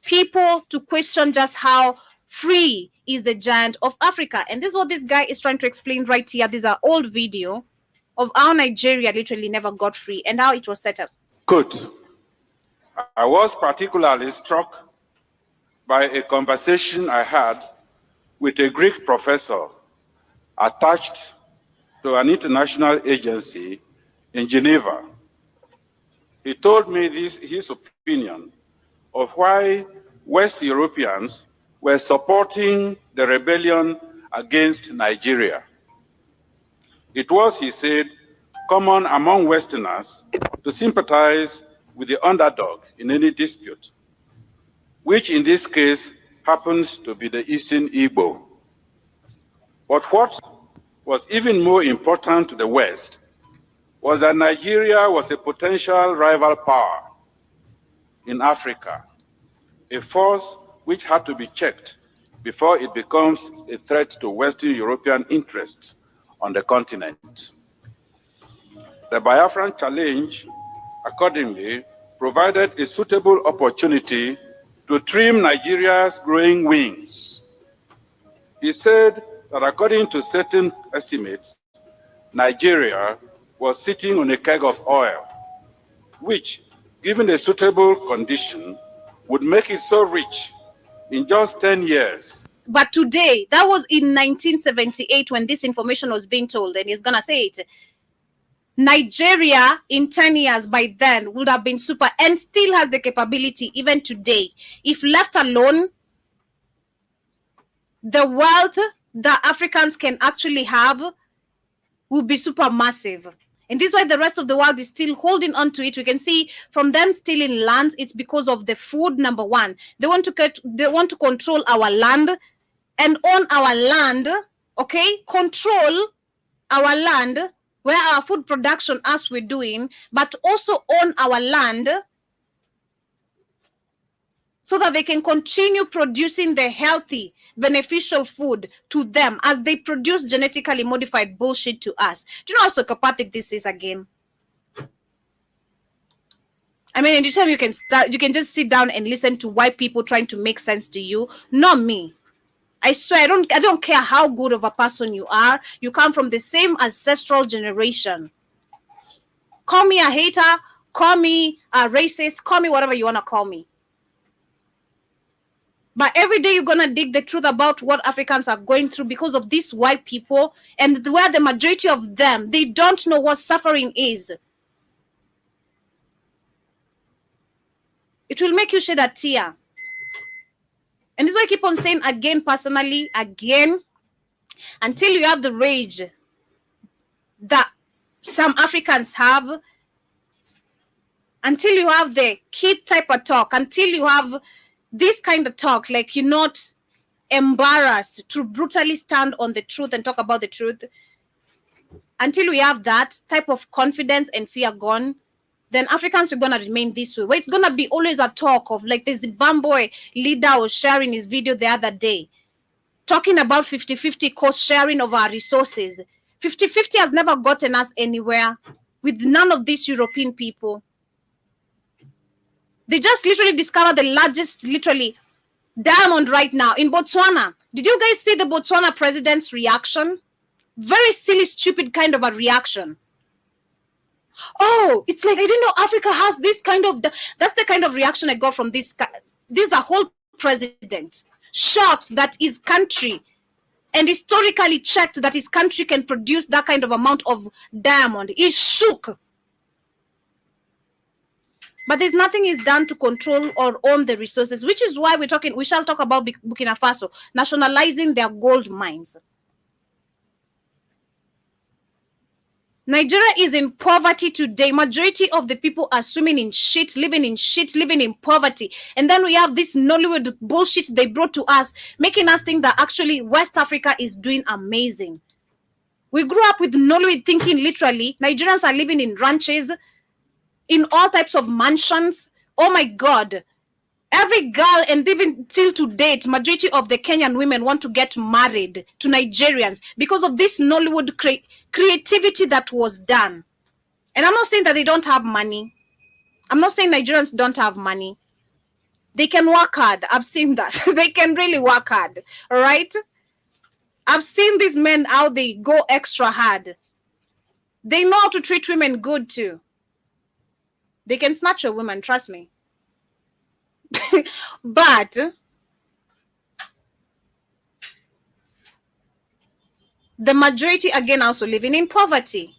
people to question just how free is the giant of Africa. And this is what this guy is trying to explain right here. These are old video of how Nigeria literally never got free and how it was set up. Good. I was particularly struck by a conversation I had with a Greek professor attached to an international agency in Geneva. He told me his opinion of why West Europeans were supporting the rebellion against Nigeria. It was, he said, common among Westerners to sympathize with the underdog in any dispute, which in this case happens to be the Eastern Igbo. But what was even more important to the West was that Nigeria was a potential rival power in Africa, a force which had to be checked before it becomes a threat to Western European interests on the continent. The Biafran challenge, accordingly, provided a suitable opportunity to trim Nigeria's growing wings. He said that according to certain estimates, Nigeria was sitting on a keg of oil, which, given a suitable condition, would make it so rich in just 10 years. But today, that was in 1978 when this information was being told, and he's gonna say it. Nigeria in 10 years by then would have been super and still has the capability even today. If left alone, the wealth that Africans can actually have will be super massive. And this is why the rest of the world is still holding on to it. We can see from them stealing lands, it's because of the food, number one. They want to control our land and own our land, okay? Control our land where our food production as we're doing, but also own our land so that they can continue producing the healthy, beneficial food to them as they produce genetically modified bullshit to us. Do you know how psychopathic this is again? I mean, anytime you can just sit down and listen to white people trying to make sense to you, not me. I swear, I don't care how good of a person you are. You come from the same ancestral generation. Call me a hater, call me a racist, call me whatever you want to call me. But every day you're going to dig the truth about what Africans are going through because of these white people, and where the majority of them, they don't know what suffering is. It will make you shed a tear. And this is why I keep on saying again, personally, again, until you have the rage that some Africans have, until you have the kid type of talk, until you have this kind of talk, like you're not embarrassed to brutally stand on the truth and talk about the truth, until we have that type of confidence and fear gone, then Africans are going to remain this way. Where it's going to be always a talk of, like the Zimbabwe leader was sharing his video the other day, talking about 50-50 cost sharing of our resources. 50-50 has never gotten us anywhere with none of these European people. They just literally discovered the largest, literally, diamond right now in Botswana. Did you guys see the Botswana president's reaction? Very silly, stupid kind of a reaction. Oh, it's like, I didn't know Africa has this kind of... That's the kind of reaction I got from this. This is a whole president. Shocked that his country, and historically checked that his country can produce that kind of amount of diamond. He's shook. But there's nothing is done to control or own the resources, which is why we shall talk about Burkina Faso nationalizing their gold mines. Nigeria is in poverty today. Majority of the people are swimming in shit, living in poverty. And then we have this Nollywood bullshit they brought to us, making us think that actually West Africa is doing amazing. We grew up with Nollywood thinking literally Nigerians are living in ranches, in all types of mansions. Oh my God. Every girl, and even till to date, majority of the Kenyan women want to get married to Nigerians because of this Nollywood creativity that was done. And I'm not saying that they don't have money. I'm not saying Nigerians don't have money. They can work hard. I've seen that. They can really work hard. All right? I've seen these men how they go extra hard. They know how to treat women good too. They can snatch a woman, trust me. But the majority, again, also living in poverty.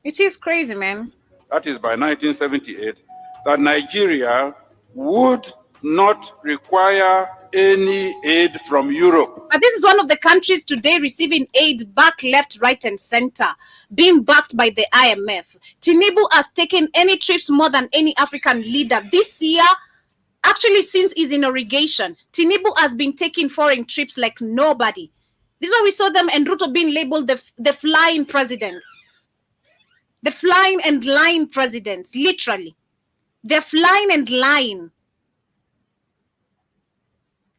It is crazy, man. That is by 1978, that Nigeria would not require any aid from Europe. But this is one of the countries today receiving aid back, left, right, and center, being backed by the IMF. Tinubu has taken any trips more than any African leader this year. Actually, since his inauguration, Tinubu has been taking foreign trips like nobody. This is why we saw them and Ruto being labeled the flying presidents. The flying and lying presidents, literally. They're flying and lying.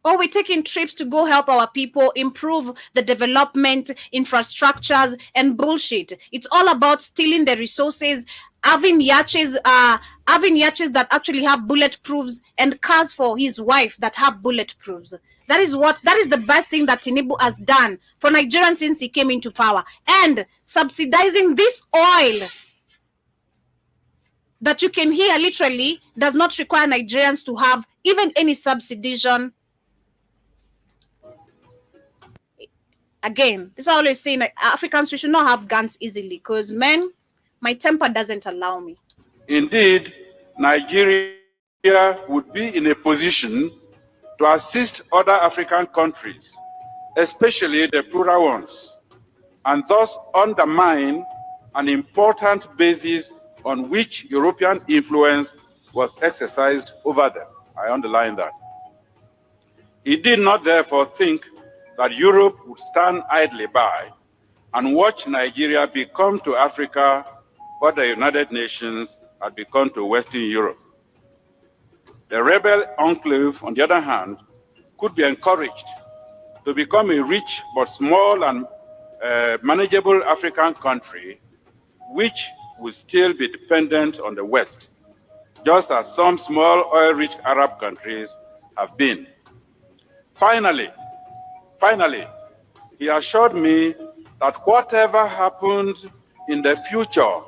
Or we're taking trips to go help our people, improve the development, infrastructures, and bullshit. It's all about stealing the resources, having yachts that actually have bulletproofs, and cars for his wife that have bulletproofs. That is the best thing that Tinubu has done for Nigerians since he came into power. And subsidizing this oil that you can hear literally does not require Nigerians to have even any subsidization. Again, this is always saying that Africans, we should not have guns easily because, men, my temper doesn't allow me. Indeed, Nigeria would be in a position to assist other African countries, especially the poorer ones, and thus undermine an important basis on which European influence was exercised over them. I underline that. He did not therefore think that Europe would stand idly by and watch Nigeria become to Africa what the United Nations had become to Western Europe. The rebel enclave, on the other hand, could be encouraged to become a rich but small and manageable African country, which would still be dependent on the West, just as some small oil-rich Arab countries have been. Finally, he assured me that whatever happened in the future,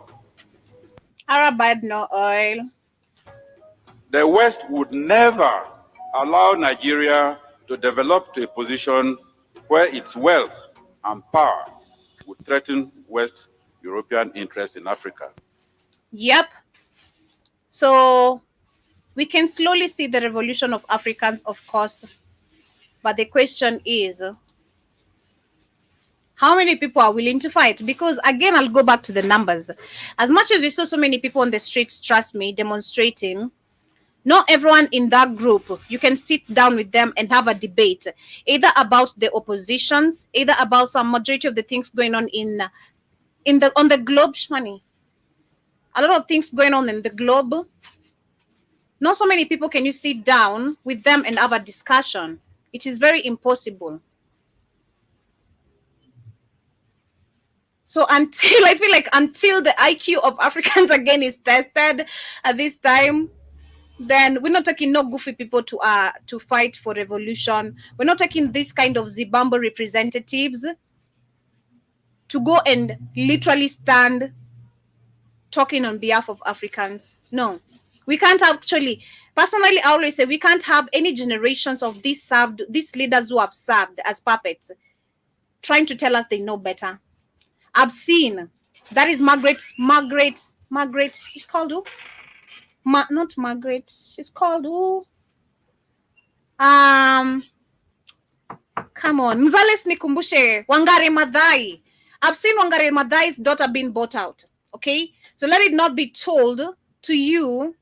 Arab had no oil. The West would never allow Nigeria to develop to a position where its wealth and power would threaten West European interests in Africa. Yep. So we can slowly see the revolution of Africans, of course. But the question is, how many people are willing to fight? Because again, I'll go back to the numbers. As much as we saw so many people on the streets, trust me, demonstrating, not everyone in that group, you can sit down with them and have a debate, either about the oppositions, either about some majority of the things going on on the globe, Shmani. A lot of things going on in the globe. Not so many people can you sit down with them and have a discussion. It is very impossible. So until the IQ of Africans again is tested at this time, then we're not taking no goofy people to fight for revolution. We're not taking this kind of Zimbabwe representatives to go and literally stand talking on behalf of Africans. No, we can't actually. Personally, I always say we can't have any generations of these leaders who have served as puppets trying to tell us they know better. I've seen that is Margaret. She's called who? Not Margaret. She's called who? Come on, Mzales Nikumbushe, Wangari Maathai. I've seen Wangari Maathai's daughter being bought out. Okay, so let it not be told to you.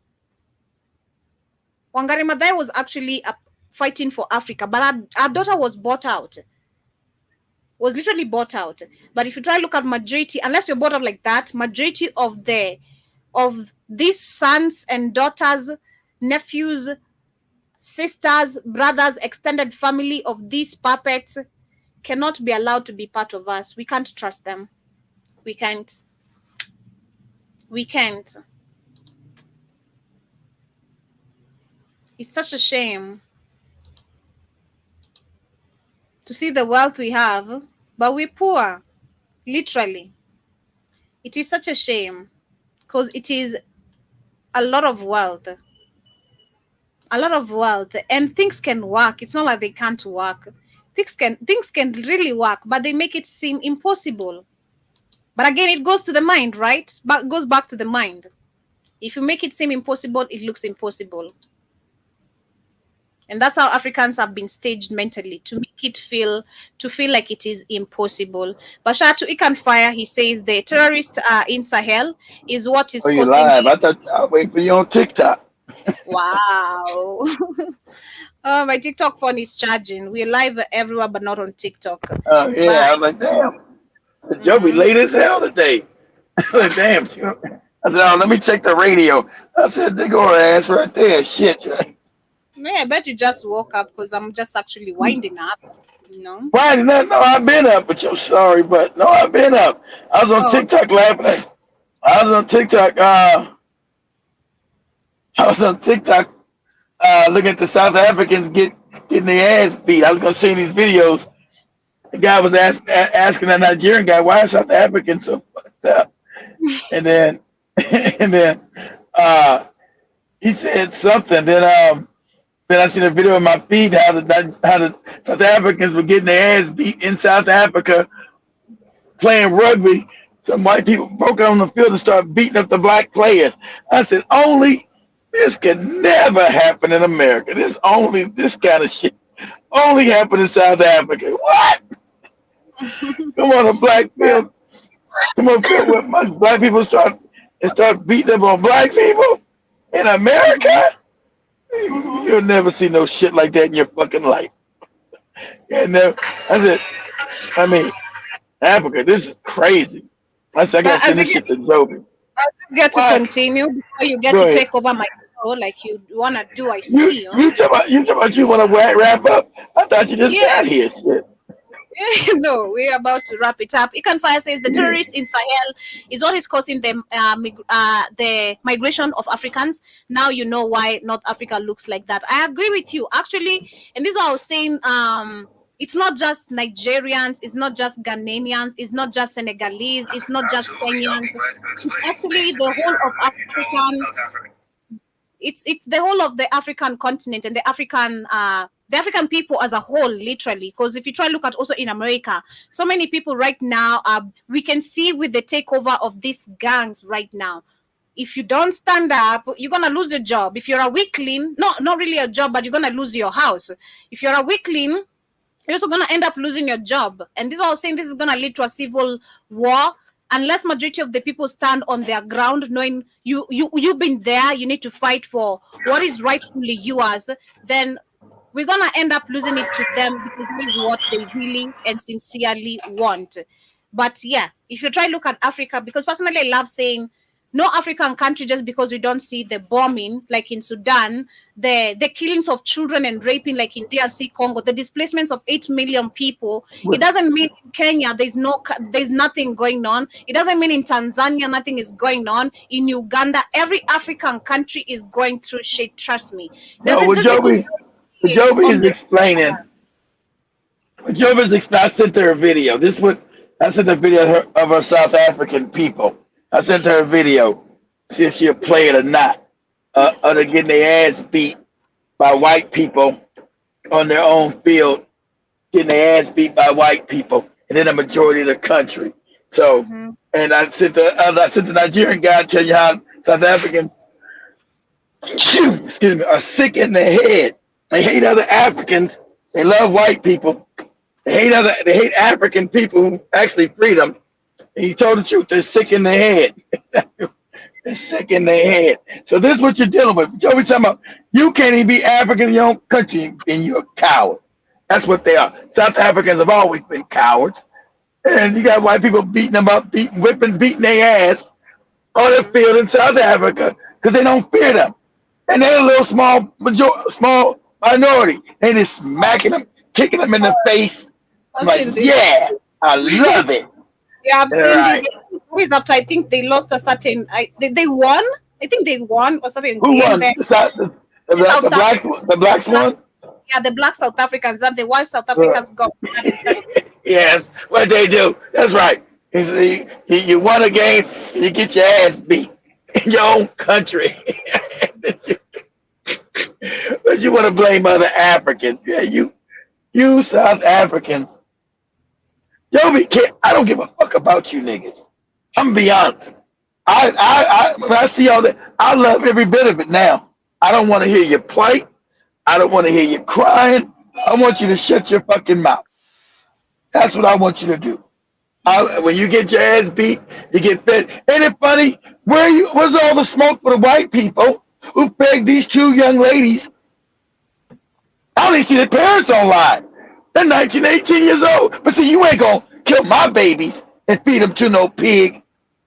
Wangari Maathai was actually fighting for Africa, but our daughter was bought out. Was literally bought out. But if you try to look at majority, unless you're bought out like that, majority of these sons and daughters, nephews, sisters, brothers, extended family of these puppets cannot be allowed to be part of us. We can't trust them. We can't. We can't. It's such a shame to see the wealth we have, but we're poor, literally. It is such a shame because it is a lot of wealth. A lot of wealth, and things can work. It's not like they can't work. Things can really work, but they make it seem impossible. But again, it goes to the mind, right? But goes back to the mind. If you make it seem impossible, it looks impossible. And that's how Africans have been staged mentally, to make it feel like it is impossible. Bashar to Ikan Fire, he says the terrorists in Sahel is what is you causing. live? I thought I'll wait for you on TikTok. Wow. Oh, my TikTok phone is charging. We're live everywhere, but not on TikTok. Oh yeah, I was like, damn, Joe be late as hell today. I was like, damn. I said, oh, let me check the radio. I said, they go ass right there. Shit. Yeah, I bet you just woke up because I'm just actually winding up. You know. Why? No, I've been up, but you're sorry, but no, I've been up. I was on TikTok laughing. I was on TikTok. Looking at the South Africans getting their ass beat. I was gonna see these videos. The guy was asking that Nigerian guy, why are South Africans so fucked up? And then he said something. Then I seen a video on my feed how the South Africans were getting their ass beat in South Africa playing rugby. Some white people broke out on the field and started beating up the black players. I said, this could never happen in America. This kind of shit only happened in South Africa. What? Come on, a black field. Come on, where black people start beating up on black people in America? You'll never see no shit like that in your fucking life. I mean, Africa, this is crazy. I said, I gotta send this shit to Joby. You get to continue before you get to take over my show like you want to do. I see. You talking about you want to wrap up? I thought you just got here. Shit. No, we're about to wrap it up. Ikan Fire says the terrorists in Sahel is what is causing the migration of Africans. Now you know why North Africa looks like that. I agree with you, actually. And this is what I was saying. It's not just Nigerians, it's not just Ghanaians, it's not just Senegalese, it's not just Kenyans. It's actually the whole of African. It's the whole of the African continent and the African people as a whole, literally. Because if you try to look at also in America, so many people right now, we can see with the takeover of these gangs right now. If you don't stand up, you're going to lose your job. If you're a weakling, not really a job, but you're going to lose your house. If you're a weakling, you're also going to end up losing your job. And this is what I was saying, this is going to lead to a civil war. Unless majority of the people stand on their ground, knowing you've been there, you need to fight for what is rightfully yours, then we're going to end up losing it to them because this is what they really and sincerely want. But yeah, if you try to look at Africa, because personally I love saying no African country just because we don't see the bombing like in Sudan, the killings of children and raping like in DRC Congo, the displacements of 8 million people. It doesn't mean in Kenya there's nothing going on. It doesn't mean in Tanzania nothing is going on. In Uganda, every African country is going through shit. Trust me. Joby is explaining. I sent her a video. I sent a video of her South African people. I sent her a video, see if she'll play it or not. They're getting their ass beat by white people on their own field, getting their ass beat by white people, and in the majority of the country. So, and I sent the Nigerian guy to tell you how South Africans, are sick in their head. They hate other Africans. They love white people. They hate African people who actually freed them. And he told the truth. They're sick in the head. They're sick in their head. So this is what you're dealing with. Joe, we talking about you can't even be African in your own country and you're a coward. That's what they are. South Africans have always been cowards. And you got white people beating them up, beating their ass on the field in South Africa because they don't fear them. And they're a little small minority. They just smacking them, kicking them in the face. I'm like, yeah, I love it. Yeah, I've seen this always after I think they lost a certain. They won. I think they won a certain Who game. won? The blacks won? Yeah, the black South Africans. That the white South Africans got mad and started. Yes, what they do. That's right. You won a game and you get your ass beat in your own country. But you want to blame other Africans. Yeah, you South Africans. Joby, I don't give a fuck about you niggas. I'm gonna be honest. When I see all that, I love every bit of it now. I don't want to hear you play. I don't want to hear you crying. I want you to shut your fucking mouth. That's what I want you to do. When you get your ass beat, you get fed. Ain't it funny? Where's all the smoke for the white people who pegged these two young ladies? I only see the parents online. They're 19, 18 years old. But see, you ain't gonna kill my babies and feed them to no pig.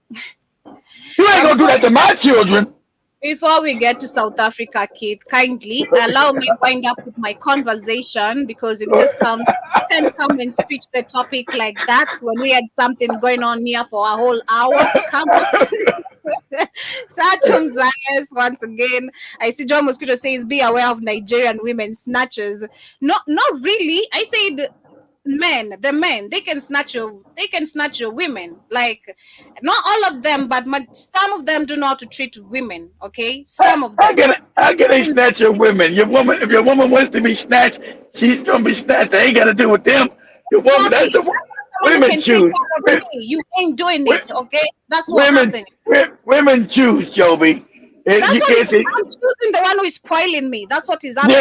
You ain't gonna do that to my children. Before we get to South Africa, Keith, kindly allow me to wind up with my conversation because it just can't come and switch the topic like that when we had something going on here for a whole hour. Come on. Chatham Zayas, once again. I see John Mosquito says, be aware of Nigerian women snatchers. Not really. I said the men, they can snatch your women. Like, not all of them, but some of them do know how to treat women. Okay, some of them. How can they snatch your women? If your woman wants to be snatched, she's gonna be snatched. They ain't got to do with them. Your woman, that's the women choose. You ain't doing it. Okay, that's what happened. Women choose, Joby. That's what I'm choosing the one who is spoiling me. That's what is happening.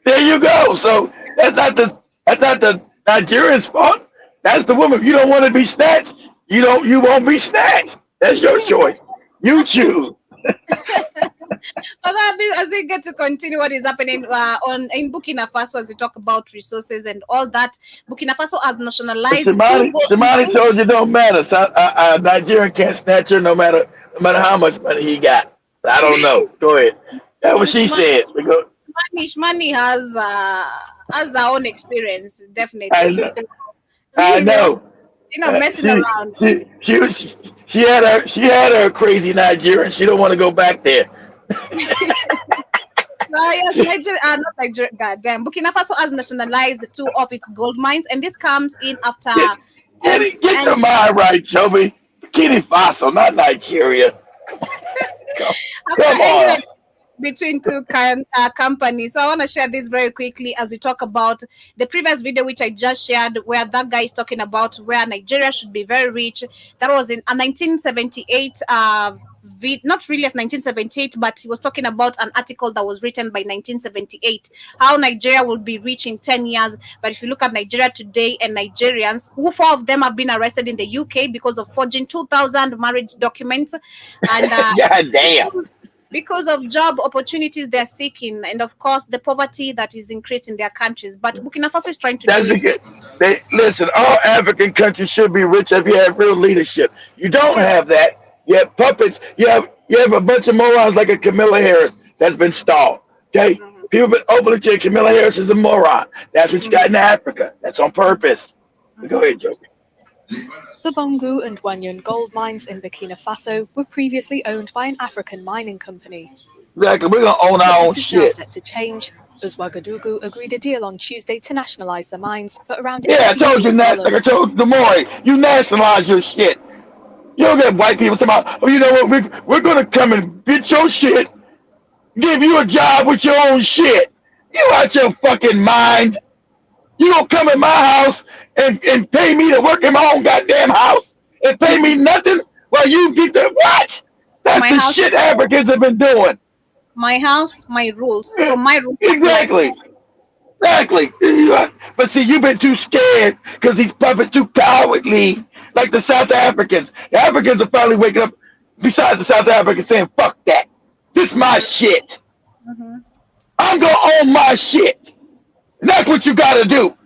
There you go. So that's not the Nigerian's fault. That's the woman. If you don't want to be snatched, you won't be snatched. That's your choice. You choose. But as we get to continue what is happening in Burkina Faso, as we talk about resources and all that, Burkina Faso has nationalized. Somebody told you it don't matter. So, Nigerian can't snatch her no matter how much money he got. I don't know. Go ahead. That's what she said. Money has our own experience, definitely. I know. Messing around. She had her crazy Nigerian. She don't want to go back there. Yes, not Nigeria. Goddamn. Burkina Faso has nationalized 2 of its gold mines, and this comes in after. Get your mind right, Joby. Burkina Faso, not Nigeria. Come on. Between 2 companies. So I want to share this very quickly as we talk about the previous video which I just shared, where that guy is talking about where Nigeria should be very rich. That was in a 1978 not really as 1978, but he was talking about an article that was written by 1978, how Nigeria will be rich in 10 years. But if you look at Nigeria today and Nigerians, 4 of them have been arrested in the UK because of forging 2,000 marriage documents. And God damn. Because of job opportunities they're seeking, and of course the poverty that is increased in their countries. But Burkina Faso is trying to do it. Listen, all African countries should be rich if you have real leadership. You don't have that. You have puppets. You have a bunch of morons like a Camilla Harris that's been stalled. Okay? People have been openly saying Camilla Harris is a moron. That's what you got in Africa. That's on purpose. Go ahead, Joe. The Boungou and Wahgnion gold mines in Burkina Faso were previously owned by an African mining company. Exactly, we're gonna own our own shit. This is now set to change, as Ouagadougou agreed a deal on Tuesday to nationalize the mines for around. Yeah, I told you that. Like I told Demore, you nationalize your shit. You don't get white people talking about, oh, you know what? We're gonna come and get your shit, give you a job with your own shit. You out your fucking mind? You gonna come in my house and pay me to work in my own goddamn house and pay me nothing while you get the what? That's my the house, shit Africans have been doing. My house, my rules. So my rules. Exactly. But see, you've been too scared because these puppets too cowardly like the South Africans. The Africans are finally waking up, besides the South Africans saying, fuck that. This is my shit. I'm going to own my shit. And that's what you got to do.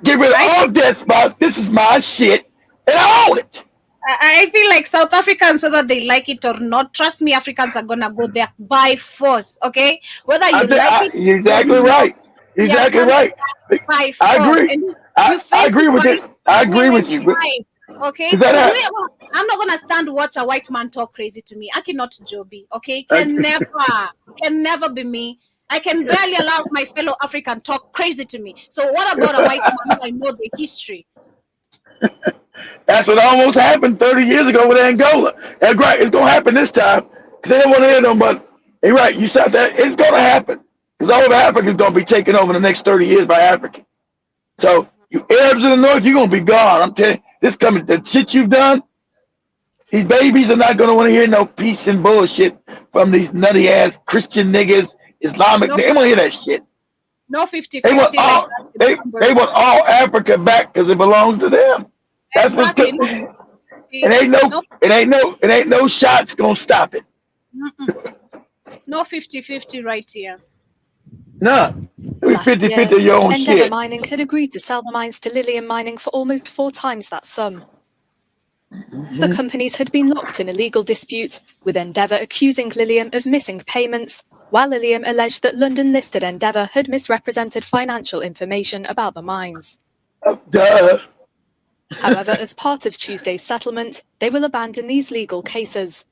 Get rid of all despots. This is my shit. And I own it. I feel like South Africans, whether they like it or not, trust me, Africans are going to go there by force, okay? Whether you like it. You're exactly right. Exactly right. By force. I agree. I agree with it. I agree with you. Okay? I'm not going to stand to watch a white man talk crazy to me. I cannot Joby, okay? Can never be me. I can barely allow my fellow African talk crazy to me. So what about a white man? I know the history. That's what almost happened 30 years ago with Angola. That's right. It's going to happen this time. Because they don't want to hear them, but you're right. You said that. It's going to happen. Because all of Africa is going to be taken over the next 30 years by Africans. So you Arabs in the north, you're going to be gone. I'm telling you, this coming, the shit you've done, these babies are not going to want to hear no peace and bullshit from these nutty ass Christian niggas, Islamic. They don't want to hear that shit. No 50-50. They want all Africa back because it belongs to them. That's exactly. It ain't no shots gonna stop it. No 50-50 right here. No. 50-50 your own Endeavour shit. Mining had agreed to sell the mines to Lilium Mining for almost 4 times that sum. The companies had been locked in a legal dispute, with Endeavour accusing Lilium of missing payments, while Lilium alleged that London-listed Endeavour had misrepresented financial information about the mines. Duh. However, as part of Tuesday's settlement, they will abandon these legal cases.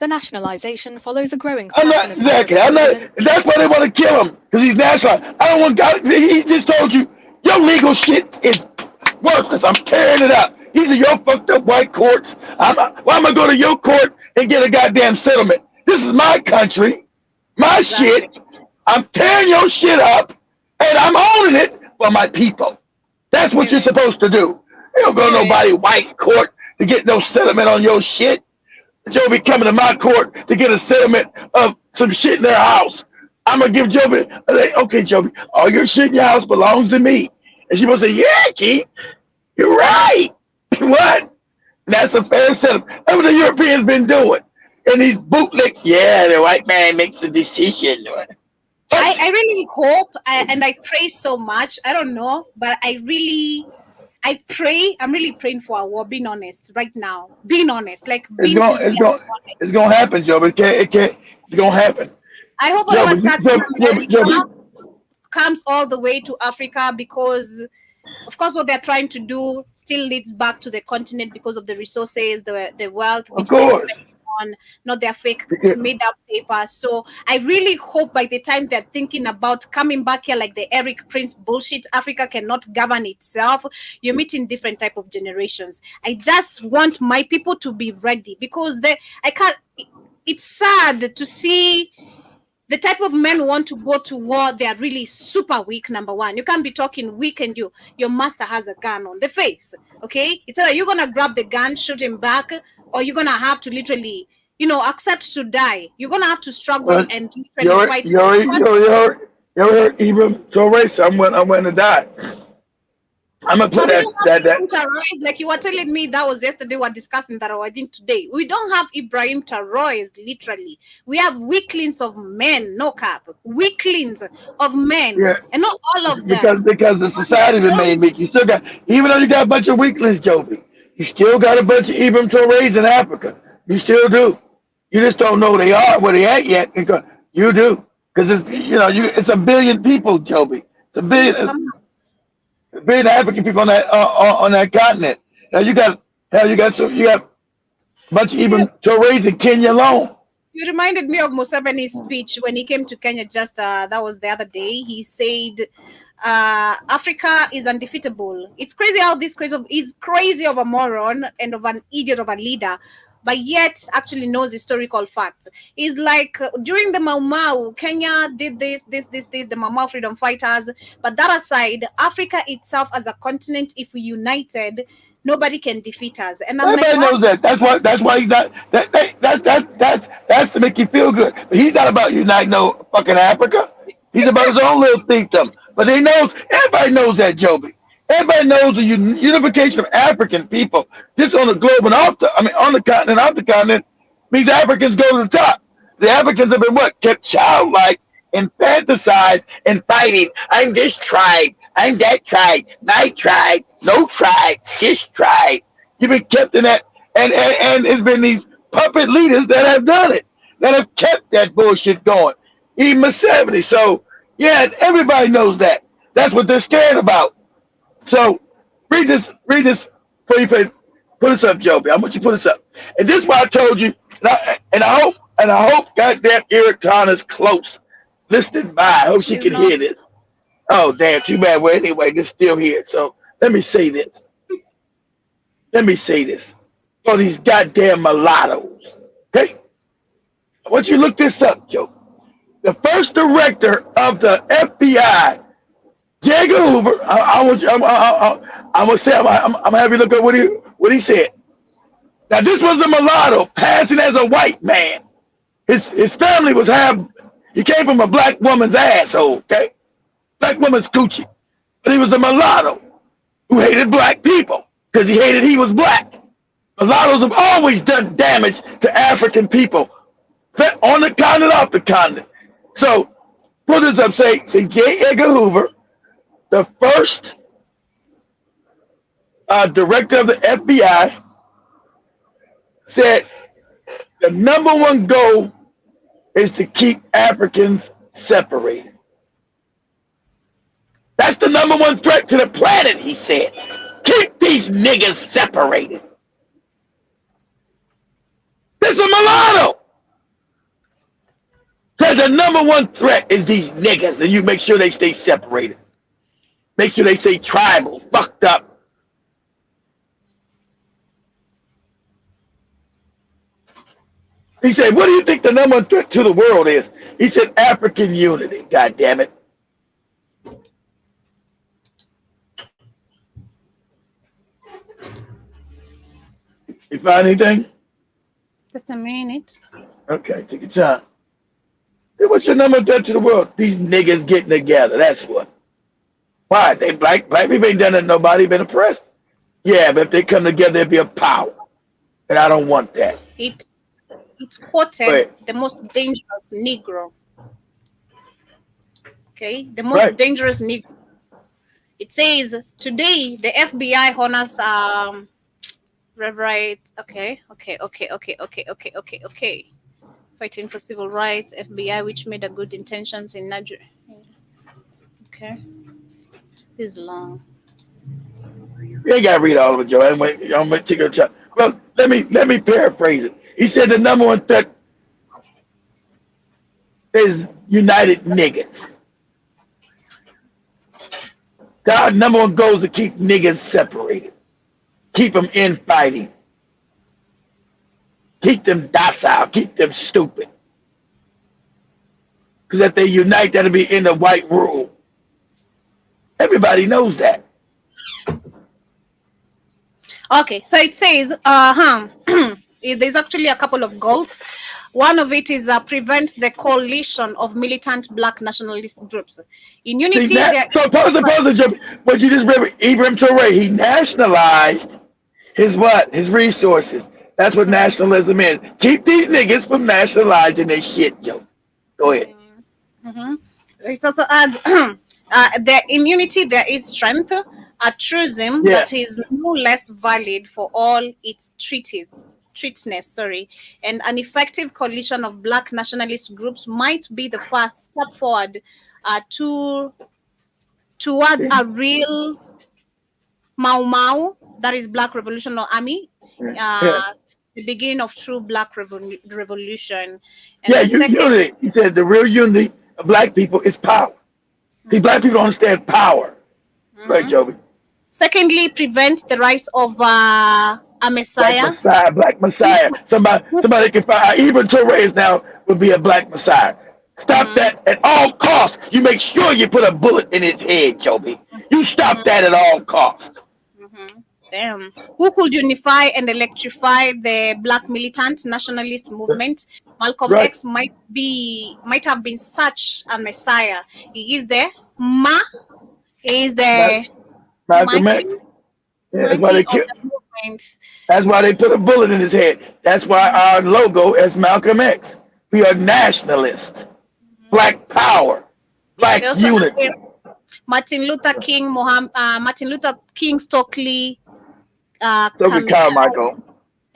The nationalisation follows a growing pattern of... That's why they want to kill him, because he's nationalized. I don't want God. He just told you, your legal shit is worthless. I'm tearing it up. These are your fucked up white courts. Why am I going to your court and get a goddamn settlement? This is my country, my shit. I'm tearing your shit up, and I'm owning it for my people. That's what you're supposed to do. You don't go to nobody white court to get no settlement on your shit. Joby coming to my court to get a settlement of some shit in their house. I'm going to give Joby, okay, Joby, all your shit in your house belongs to me. And she must say, yeah, Keith, you're right. What? And that's a fair settlement. That's what the Europeans been doing. And these bootlicks, yeah, the white man makes a decision. I really hope and I pray so much. I don't know, but I'm really praying for a war, being honest, right now. Being honest. Like being it's gonna happen, Joe. It's gonna happen. I hope whatever starts comes all the way to Africa, because of course what they're trying to do still leads back to the continent because of the resources, the wealth, which on, not their fake made up paper. So I really hope by the time they're thinking about coming back here, like the Eric Prince bullshit, Africa cannot govern itself. You're meeting different type of generations. I just want my people to be ready, because it's sad to see the type of men who want to go to war. They are really super weak. Number one, you can't be talking weak and your master has a gun on the face. Okay, it's either you're gonna grab the gun, shoot him back, or you're gonna have to literally, accept to die. You're gonna have to struggle and literally fight. You heard Ibram Torres? I'm going to die. I'm gonna put that. Like you were telling me, that was yesterday. We were discussing that, or I think today. We don't have Ibrahim Traoré. Literally, we have weaklings of men. No cap, weaklings of men, and not all of them. Because the society been made weak. You still got, even though you got a bunch of weaklings, Joby, you still got a bunch of Ibrahim Traorés in Africa. You still do. You just don't know where they at yet. Because you do, because it's a billion people, Joby. It's a billion. Being African people on that continent. Now you got a bunch of even Torres in Kenya alone. You reminded me of Museveni's speech when he came to Kenya just that was the other day. He said Africa is undefeatable. It's crazy how he's crazy of a moron and of an idiot of a leader, but yet actually knows historical facts. It's like during the Mau Mau, Kenya did this, the Mau Mau freedom fighters. But that aside, Africa itself as a continent, if we united, nobody can defeat us. And everybody knows that. That's why he's not. That's to make you feel good. But he's not about uniting no fucking Africa. He's about his own little fiefdom. But everybody knows that, Joby. Everybody knows the unification of African people, just on the globe and on the continent, off the continent, means Africans go to the top. The Africans have been what? Kept childlike and fantasized and fighting. I'm this tribe. I'm that tribe. My tribe. No tribe. This tribe. You've been kept in that. And it's been these puppet leaders that have done it, that have kept that bullshit going. Even Museveni. So, yeah, everybody knows that. That's what they're scared about. So, read this before you put this up, Joby. I want you to put this up. And this is why I told you, and I hope goddamn Eric Connor's close listening by. I hope she can hear this. Oh, damn, too bad. Well, anyway, it's still here. So let me say this. For these goddamn mulattoes. Okay? I want you to look this up, Joe. The first director of the FBI, J. Edgar Hoover, I'm gonna have you look at what he said. Now this was a mulatto passing as a white man. His family was he came from a black woman's asshole, okay? Black woman's coochie. But he was a mulatto who hated black people because he was black. Mulattoes have always done damage to African people on the continent, off the continent. So put this up, say J. Edgar Hoover, the first director of the FBI, said the number one goal is to keep Africans separated. That's the number one threat to the planet, he said. Keep these niggas separated. This is a mulatto. Said the number one threat is these niggas, and you make sure they stay separated. Make sure they stay tribal, fucked up. He said, what do you think the number one threat to the world is? He said, African unity, God damn it. You find anything? Just a minute. Okay, take your time. Hey, what's your number one threat to the world? These niggas getting together, that's what. Why? They black people ain't done it to nobody, been oppressed. Yeah, but if they come together, there'd be a power. And I don't want that. It's quoted the most dangerous Negro. Okay, the most dangerous Negro. It says today the FBI honors Reverend. Okay. Fighting for civil rights, FBI, which made a good intentions in Nigeria. Okay, this is long. You ain't gotta read all of it, Joe. I'm gonna take a shot. Well, let me paraphrase it. He said the number one threat is united niggas. God's number one goal is to keep niggas separated. Keep them infighting. Keep them docile. Keep them stupid. Because if they unite, that'll be in the white rule. Everybody knows that. Okay, so it says, there's actually a couple of goals. One of it is prevent the coalition of militant black nationalist groups. In unity, so pause it, what you just read, Ibrahim Traoré, he nationalized his what? His resources. That's what nationalism is. Keep these niggas from nationalizing their shit, Joe. Go ahead. Mm-hmm. It also adds, in unity there is strength, a truism that is no less valid for all its treatness, and an effective coalition of black nationalist groups might be the first step forward towards a real Mau Mau, that is Black Revolutionary Army, the beginning of true black revolution. And unity. He said the real unity of black people is power. See, black people don't understand power. Right, Joby? Secondly, prevent the rise of a messiah. Black messiah. Somebody can find. Even Torres now would be a black messiah. Stop that at all costs. You make sure you put a bullet in his head, Joby. You stop that at all costs. Damn. Who could unify and electrify the black militant nationalist movement? Malcolm X might have been such a messiah. He is the Malcolm X. Mighty, Yeah, that's why they mighty of killed. the movement. That's why they put a bullet in his head. That's why our logo is Malcolm X. We are nationalists. Black power. Black They also unity. added Martin Luther King, Martin Luther King Stokely, Stokely Kamikaze, Carmichael.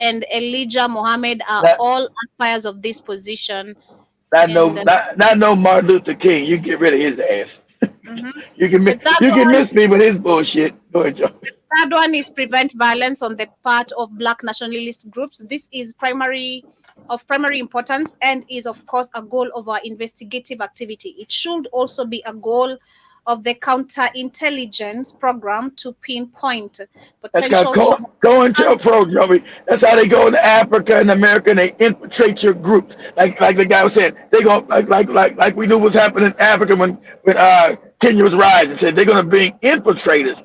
and Elijah Muhammad are Not, all aspires of this position. not no, And not no Martin Luther King. You get rid of his ass. mhm. You can the third you can one, miss me with his bullshit. Go ahead, Joe. third one is prevent violence on the part of Black nationalist groups. This is of primary importance and is, of course, a goal of our investigative activity. It should also be a goal of the counterintelligence program to pinpoint That's got potential go into a troublemakers. pro, Joey. That's how they go into Africa and America and they infiltrate your groups. Like the guy was saying, they go like we knew was happening in Africa when Kenya was rising. Said they're gonna bring infiltrators.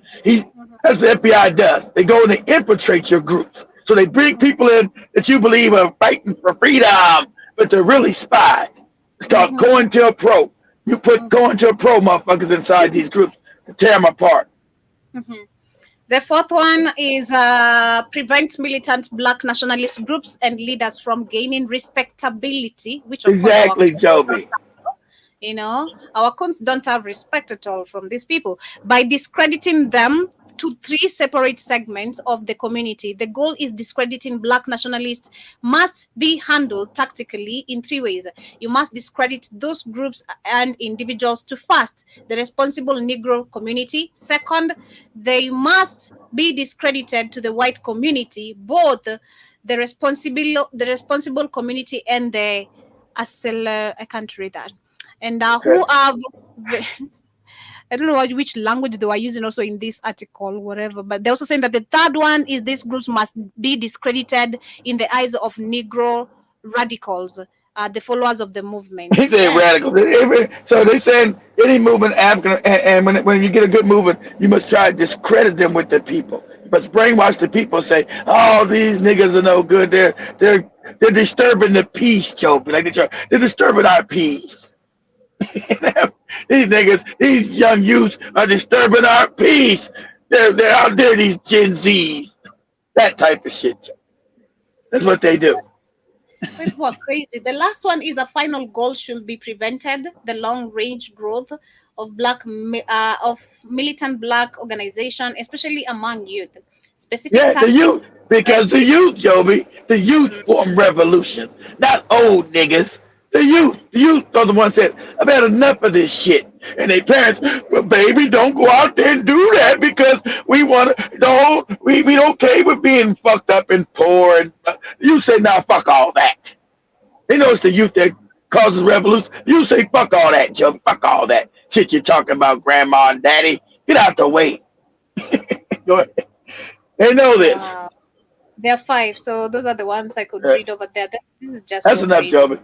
That's what the FBI does. They go and they infiltrate your groups. So they bring people in that you believe are fighting for freedom, but they're really spies. It's called COINTELPRO. You put COINTELPRO motherfuckers inside these groups to tear them apart. The fourth one is prevent militant Black nationalist groups and leaders from gaining respectability, which of Exactly, course Joby. our cons don't have respect at all from these people by discrediting them to three separate segments of the community. The goal is discrediting Black nationalists must be handled tactically in three ways. You must discredit those groups and individuals to first, the responsible Negro community. Second, they must be discredited to the white community, both the responsible community and the I can't read that. And who have I don't know which language they were using also in this article, whatever, but they're also saying that the third one is these groups must be discredited in the eyes of Negro radicals, the followers of the movement. He said radical. So they saying any movement African, and when you get a good movement, you must try to discredit them with the people. You must brainwash the people. Say, oh, these niggas are no good. They're disturbing the peace, Joe. Like they're disturbing our peace. These niggas, these young youths are disturbing our peace. They're out there, these Gen Zs. That type of shit. That's what they do. People are crazy. The last one is a final goal should be prevented the long-range growth of militant Black organization, especially among youth. Specific the youth, because the youth, Joby, the youth form revolutions, not old niggas. The youth are the ones that I've had enough of this shit. And their parents, well, baby, don't go out there and do that because we don't care with being fucked up and poor. And you say, nah, fuck all that. They know it's the youth that causes revolution. You say, fuck all that, Joe. Fuck all that shit you're talking about, grandma and daddy. Get out the way. Go ahead. They know this. There are 5, so those are the ones I could read over there. This is just that's so enough, crazy. Joby.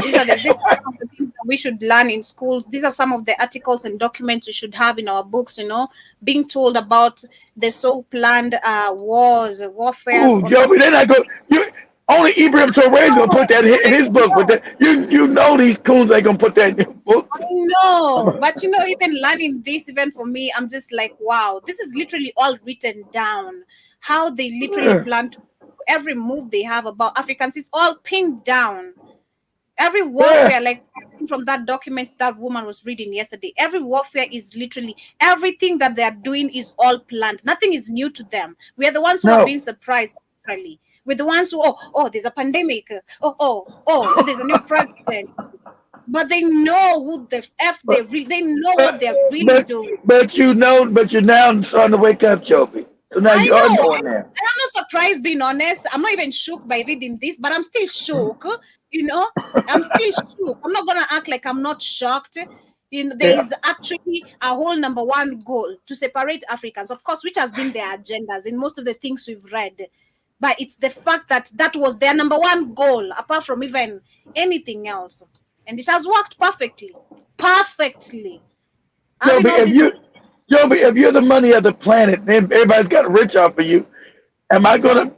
These are some of the things that we should learn in schools. These are some of the articles and documents we should have in our books, being told about the so-planned wars, warfare. Ooh, Joby, they're not going. Only Ibrahim Traoré is gonna put that in his book, but you know these coons ain't gonna put that in their book. I know, but even learning this, even for me, I'm just like, wow, this is literally all written down. How they literally plan to every move they have about Africans, it's all pinned down. Every warfare, like from that document that woman was reading yesterday, every warfare is literally everything that they are doing is all planned. Nothing is new to them. We are the ones who are being surprised. Literally, we're the ones who there's a pandemic. There's a new president. But they know who the f they know what they're really doing. But you're now starting to wake up, Joby. So now you are doing that. I'm not surprised, being honest. I'm not even shook by reading this, but I'm still shook. I'm still shook. I'm not gonna act like I'm not shocked. There is actually a whole number one goal to separate Africans, of course, which has been their agendas in most of the things we've read. But it's the fact that was their number one goal, apart from even anything else, and it has worked perfectly. Joby, if you're the money of the planet, and everybody's got rich off of you, am I gonna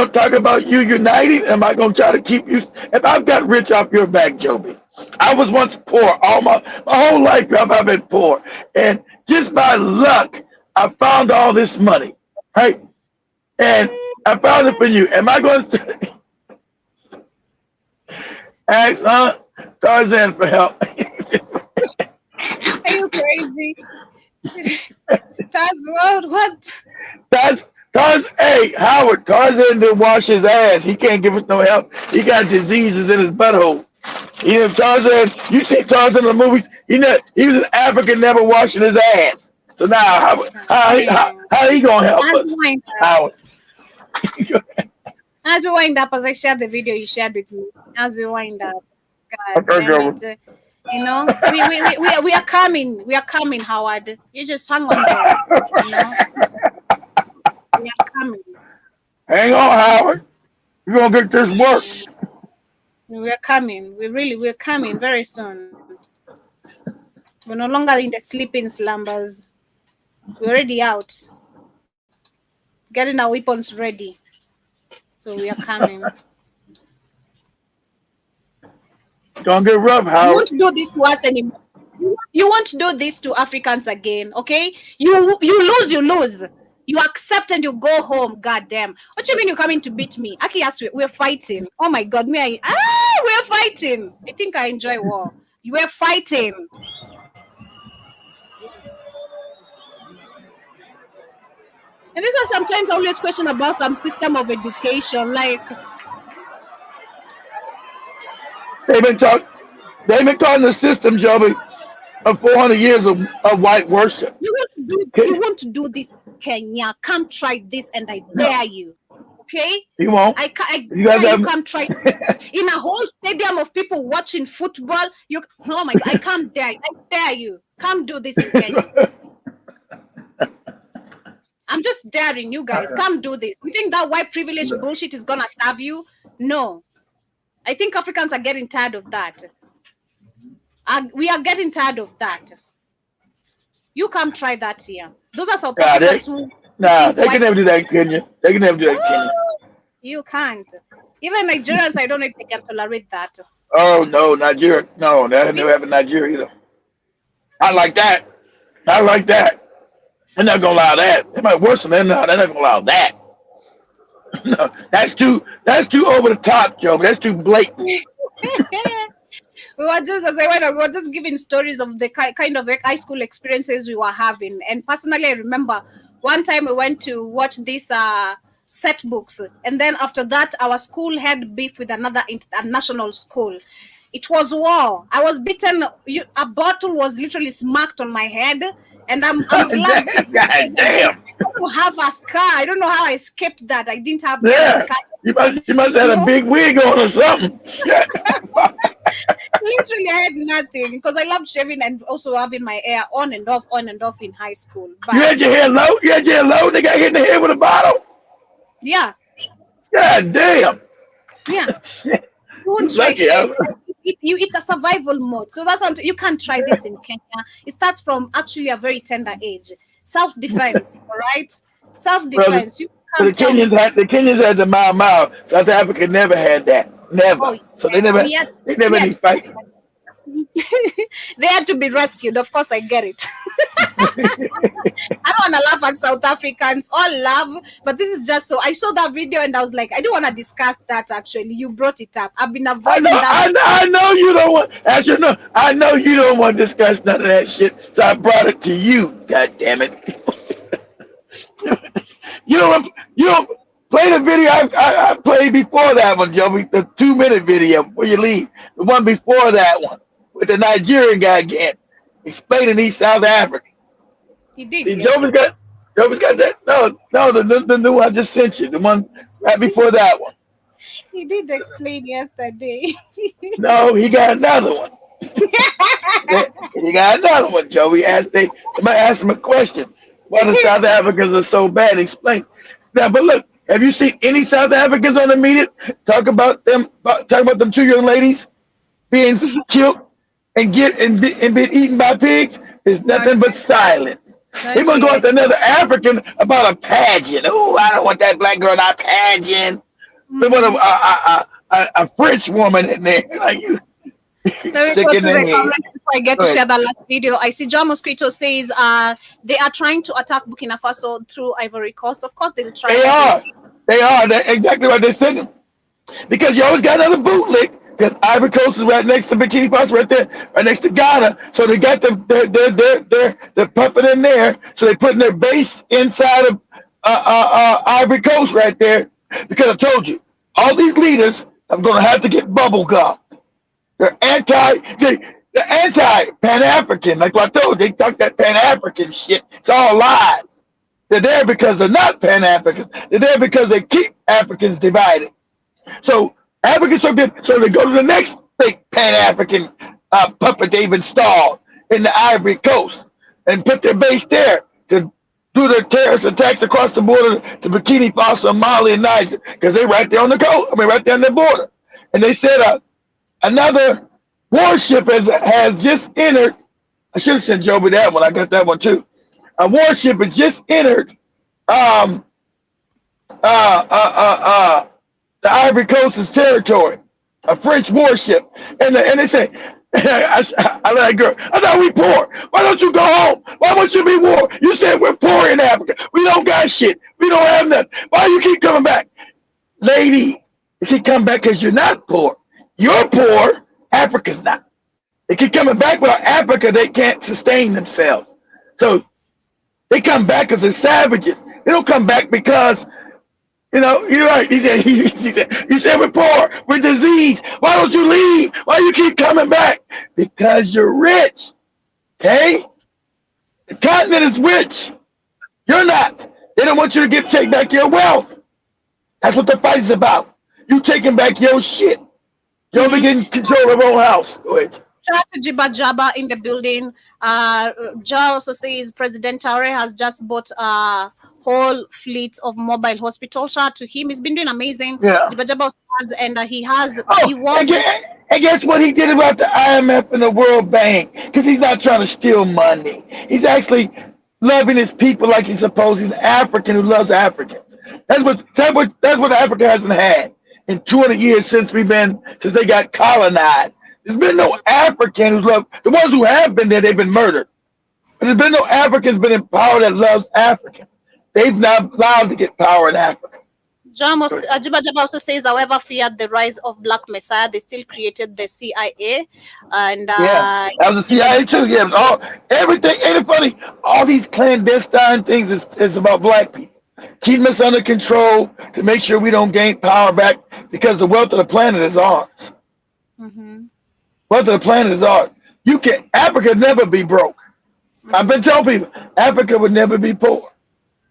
talk about you uniting? Am I gonna try to keep you? If I've got rich off your back, Joby, I was once poor. All my whole life I've been poor, and just by luck, I found all this money, right? And I found it for you. Am I going to ask Tarzan for help? Are you crazy? That's what? Hey, Howard, Tarzan didn't wash his ass. He can't give us no help. He got diseases in his butthole. Tarzan, you see Tarzan in the movies, he was an African never washing his ass. So now, how he going to help us? Howard. As we wind up, as I shared the video you shared with me, as we wind up, God, we are coming. We are coming, Howard. You just hang on there. We are coming. Hang on, Howard. You're gonna get this work. We are coming. We're coming very soon. We're no longer in the sleeping slumbers. We're already out. Getting our weapons ready. So we are coming. Don't get rough, Howard. You won't do this to us anymore. You won't do this to Africans again, okay? You lose, you lose. You accept and you go home. Goddamn. What do you mean you're coming to beat me? Aki, yes, we're fighting. Oh my God, we're fighting. I think I enjoy war. We're fighting. And this was sometimes I always question about some system of education, like they've been taught the system, Joby, of 400 years of white worship. You want to do this, Kenya? Come try this, and I dare you. Okay? You won't. You guys come try in a whole stadium of people watching football. Oh my God! I can't dare. I dare you. Come do this in Kenya. I'm just daring you guys. Come do this. You think that white privilege bullshit is gonna serve you? No. I think Africans are getting tired of that. We are getting tired of that. You come try that here. Those are South Africans who. Nah, they can never do that in Kenya. They can never do that in Kenya. You can't. Even Nigerians, I don't know if they can tolerate that. Oh no, Nigeria. No, that never happened in Nigeria either. Not like that. Not like that. They're not gonna allow that. They might worse than that. No, they're not gonna allow that. No, that's too over the top, Joe. That's too blatant. We were just giving stories of the kind of high school experiences we were having. And personally, I remember one time we went to watch these set books, and then after that, our school had beef with another international school. It was war. I was beaten. A bottle was literally smacked on my head. And I'm glad God damn. I also have a scar. I don't know how I escaped that. I didn't have a scar. You must have had a big wig on or something. Literally, I had nothing because I loved shaving and also having my hair on and off in high school. But you had your hair low? You had your hair low? They got hit in the head with a bottle? Yeah. God damn. Yeah. It's a survival mode. So that's what you can't try this in Kenya. It starts from actually a very tender age. Self-defense, all right? Self-defense. The Kenyans had the Mau. South Africa never had that. Never. Oh, yeah. So they never need to fight. They had to be rescued. Of course, I get it. I don't want to laugh at South Africans. All love, but this is just so. I saw that video and I was like, I don't want to discuss that. Actually, you brought it up. I've been avoiding that. I know you don't want. Actually, no. I know you don't want to discuss none of that shit. So I brought it to you. God damn it. You don't play the video I played before that one, Joey. The 2-minute video before you leave. The one before that one. With the Nigerian guy again, explaining these South Africans. He did. See, Jovi's got that. No, the new one I just sent you. The one right before that one. He did explain yesterday. No, he got another one. He got another one, Joey. Somebody asked him a question. Why the South Africans are so bad? Explain. Now, but look, have you seen any South Africans on the media talk about them 2 young ladies being killed? And been eaten by pigs? There's nothing but silence. They want to go after another African about a pageant. Oh, I don't want that black girl in our pageant. They want a French woman in there. Like Let me Sick go in to the the head. comments before I get Go to ahead. share that last video. I see John Mosquito says they are trying to attack Burkina Faso through Ivory Coast. Of course, they'll try. They are. They are. That's exactly what they're saying. Because you always got another bootleg. Because Ivory Coast is right next to Burkina Faso, right there, right next to Ghana. So they got them. They're pumping in there. So they're putting their base inside of Ivory Coast right there. Because I told you, all these leaders are going to have to get bubble gum. They're anti-Pan-African. Like what I told you, they talk that Pan-African shit. It's all lies. They're there because they're not Pan-Africans. They're there because they keep Africans divided. So Africans are good. So they go to the next big Pan-African puppet they've installed in the Ivory Coast and put their base there to do their terrorist attacks across the border to Burkina Faso, Mali, and Niger, because they're right there on the coast. I mean, right there on the border. And they said another warship has just entered. I should have sent Joby that one. I got that one too. A warship has just entered the Ivory Coast's territory. A French warship, and they say, I like girl. I thought we poor. Why don't you go home? Why won't you be poor? You said we're poor in Africa. We don't got shit. We don't have nothing. Why you keep coming back, lady? You keep coming back because you're not poor. You're poor. Africa's not. They keep coming back without Africa. They can't sustain themselves. So they come back because they're savages. They don't come back because, you know, you're right. He said, you said we're poor. We're diseased. Why don't you leave? Why you keep coming back? Because you're rich. Okay? The continent is rich. You're not. They don't want you to take back your wealth. That's what the fight is about. You taking back your shit. You'll be getting control of your own house. Go ahead. Shout out to Jiba Jaba in the building. Ja also says President Traore has just bought a whole fleet of mobile hospitals. Shout out to him. He's been doing amazing. Yeah. Jiba Jaba has, and he has. He Oh, was. and guess what he did about the IMF and the World Bank? Because he's not trying to steal money. He's actually loving his people like he's supposed. He's an African who loves Africans. That's what Africa hasn't had in 200 years since they got colonized. There's been no African who's loved. The ones who have been there, they've been murdered. But there's been no Africans been in power that loves Africans. They've not allowed to get power in Africa. Jiba Jaba also says, however, feared the rise of Black Messiah, they still created the CIA. And yeah, that was the CIA too. Yeah, everything. Ain't it funny? All these clandestine things is about black people. Keeping us under control to make sure we don't gain power back because the wealth of the planet is ours. Mm-hmm. Wealth of the planet is ours. Africa never be broke. Mm-hmm. I've been telling people, Africa would never be poor.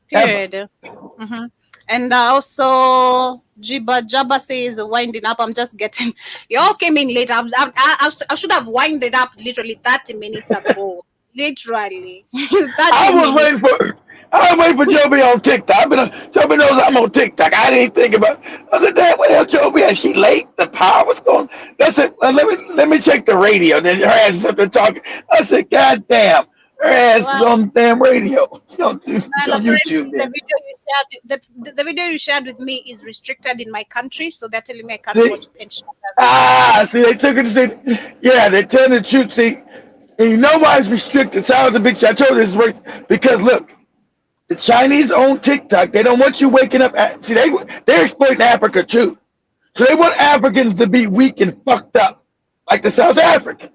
Period. Mm-hmm. And also, Jiba Jaba says, winding up. I'm just getting. You all came in late. I should have winded up literally 30 minutes ago. Literally. I was waiting for Joby on TikTok. Joby knows I'm on TikTok. I didn't think about. I said, "Damn, what the hell, Joby? Is she late? The power was going." I said, "Let me check the radio." Then her ass is up there talking. I said, "God damn, her ass is on the damn radio. She's on YouTube." The video you shared with me is restricted in my country, so they're telling me I can't watch and share that. See, they took it to say, yeah, they're telling the truth. See, and you know why it's restricted? So I was a big shot. I told you this is because look. The Chinese own TikTok. They don't want you waking up. See, they're exploiting Africa too. So they want Africans to be weak and fucked up, like the South Africans.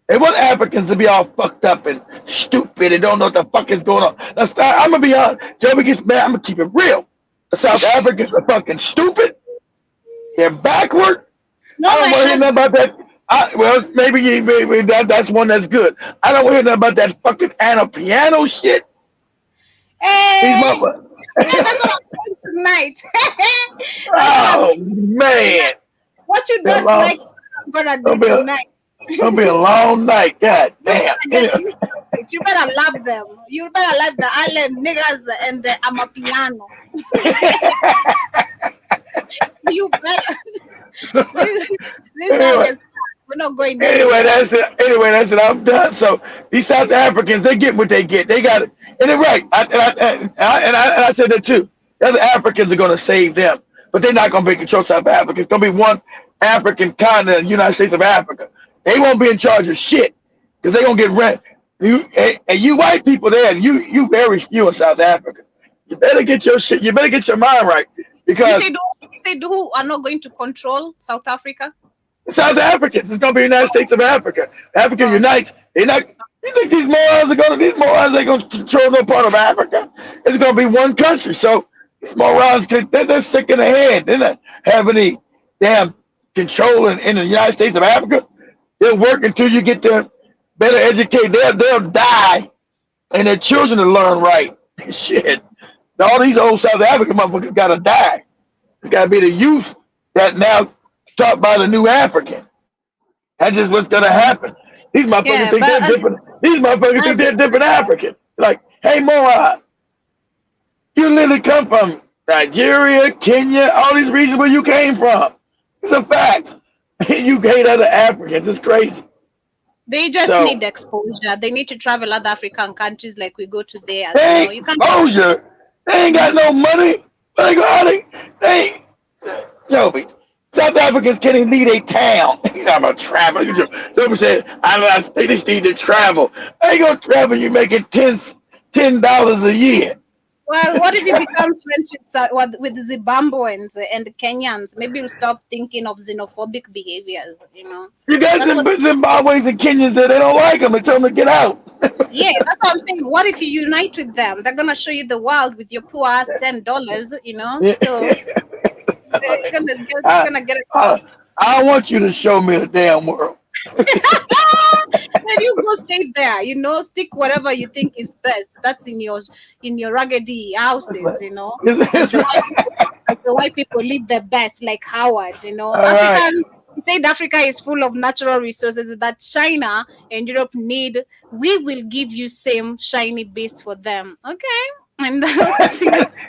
They want Africans to be all fucked up and stupid and don't know what the fuck is going on. Now, I'm gonna be honest. Joby gets mad. I'm gonna keep it real. The South Africans are fucking stupid. They're backward. I don't want to hear nothing about that. Well, maybe that's one that's good. I don't want to hear nothing about that fucking piano shit. Hey, that's what I'm doing tonight. Oh man! What you done tonight? I'm gonna do tonight. It'll be a long night. God damn! You better love them. You better love the island niggas and the amapiano. You better. We're not going. Anyway, that's it. I'm done. So these South Africans, they get what they get. They got it. And they're right. I said that too. The other Africans are going to save them, but they're not going to be control South Africa. It's going to be one African continent, United States of Africa. They won't be in charge of shit because they gonna get rent. You white people there, you very few in South Africa. You better get your shit. You better get your mind right because You said who are not going to control South Africa? South Africans. It's gonna be the United States of Africa. Africa unites. They're not. You think these morons ain't gonna control no part of Africa? It's gonna be one country. So these morons, they're sick in the head. They're not having any damn control in the United States of Africa. They'll work until you get them better educated. They'll die, and their children will learn right. Shit. All these old South African motherfuckers gotta die. It's gotta be the youth that now taught by the new African. That's just what's gonna happen. These motherfuckers think they're different. These motherfuckers think they're different African. Like, hey, moron, you literally come from Nigeria, Kenya, all these regions where you came from. It's a fact. You hate other Africans. It's crazy. They just need exposure. They need to travel other African countries like we go to there. They exposure. They ain't got no money. They Joby. South Africans can't even leave a town. I'm a traveler. Joby said, they just need to travel. I ain't gonna travel. You making $10 a year. Well, what if you become friends with Zimbabweans and Kenyans? Maybe you'll stop thinking of xenophobic behaviors, you know. You got Zimbabweans and Kenyans that they don't like them and tell them to get out. Yeah, that's what I'm saying. What if you unite with them? They're gonna show you the world with your poor ass $10, you know. So they're gonna get it. I want you to show me the damn world. Then you go stay there, you know, stick whatever you think is best. That's in your raggedy houses, you know. The white people live the best, like Howard, you know. Africans said Africa is full of natural resources that China and Europe need. We will give you same shiny beast for them. Okay. And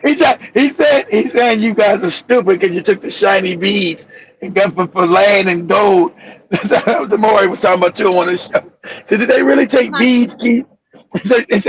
he's saying you guys are stupid because you took the shiny beads and got for land and gold. The more I was talking about too on this show. So did they really take beads, Keith? He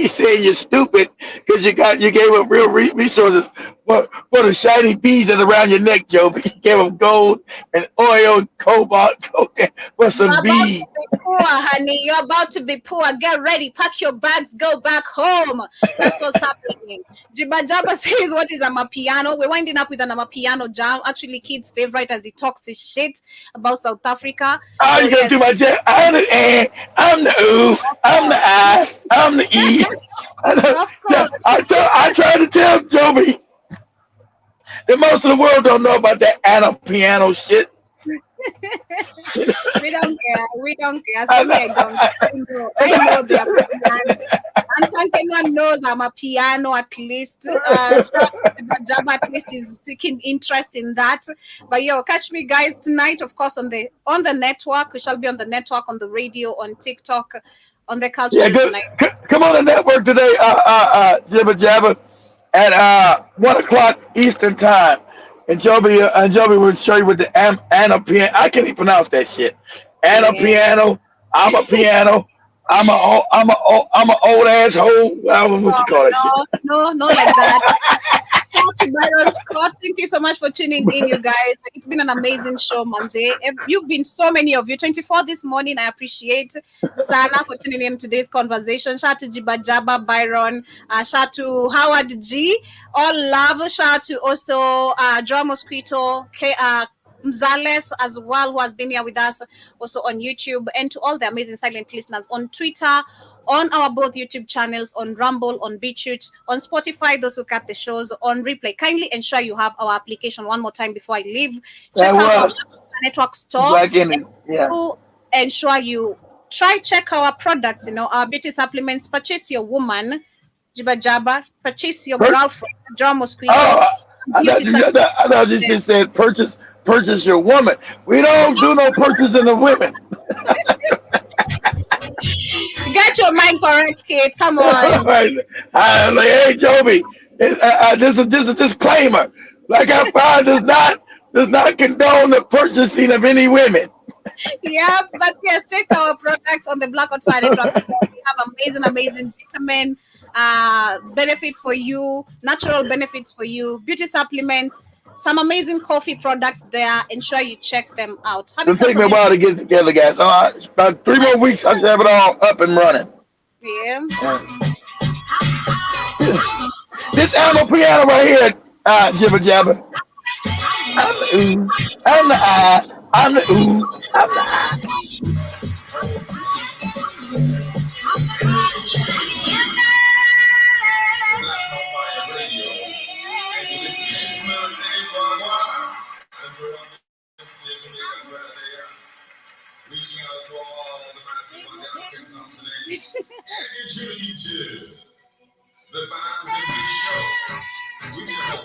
said you're stupid because you gave up real resources for the shiny beads that's around your neck, Joe. But you gave them gold and oil, cobalt, cocaine for some beads. Poor, honey, you're about to be poor. Get ready, pack your bags, go back home. That's what's happening. Jibajaba says, "What is Amapiano?" We're winding up with an Amapiano jam. Actually, Kid's favorite as he talks his shit about South Africa. Oh, you gonna do my jam? I'm the A, I'm the O, I'm the I, I'm the E. I try to tell Joby that most of the world don't know about that Amapiano shit. We don't care. So I know they are piano. And someone knows I'm a piano at least. Jabba at least is seeking interest in that. But catch me guys tonight, of course, on the network. We shall be on the network, on the radio, on TikTok, on the culture tonight. Come on the network today, Jabba at 1 o'clock Eastern time. And Joby will show you with the Amapiano. I can't even pronounce that shit. Amapiano. I'm a piano. I'm a old asshole. I don't know what you call that shit. No, not like that. Thank you so much for tuning in, you guys. It's been an amazing show, Manze. You've been so many of you. 24 this morning. I appreciate Sana for tuning in today's conversation. Shout out to Jibajaba, Byron. Shout out to Howard G. All love. Shout out to also Draw Mosquito, Mzales as well, who has been here with us also on YouTube, and to all the amazing silent listeners on Twitter, on our both YouTube channels, on Rumble, on BitChute, on Spotify, those who cut the shows on replay. Kindly ensure you have our application one more time before I leave. Check out our network store. Ensure you check our products, our beauty supplements. Purchase your woman, Jibajaba. Purchase your girlfriend, Draw Mosquito. I thought you just said purchase your woman. We don't do no purchasing of women. Get your mind correct, kid. Come on. I'm like, hey, Joby, this is a disclaimer. Like I found does not condone the purchasing of any women. Yeah, but yes, check our products on the Black Out Friday Network. We have amazing vitamin benefits for you, natural benefits for you, beauty supplements, Some amazing coffee products there. Ensure you check them out. Have It'll take me a while to get it together, guys. So about 3 more weeks, I should have it all up and running. Yeah. This animal piano right here, jibber jabber. I'm the ooh, I'm the I, I'm the ooh, I'm the I. Reaching out to all the masses on the African continent and into YouTube. The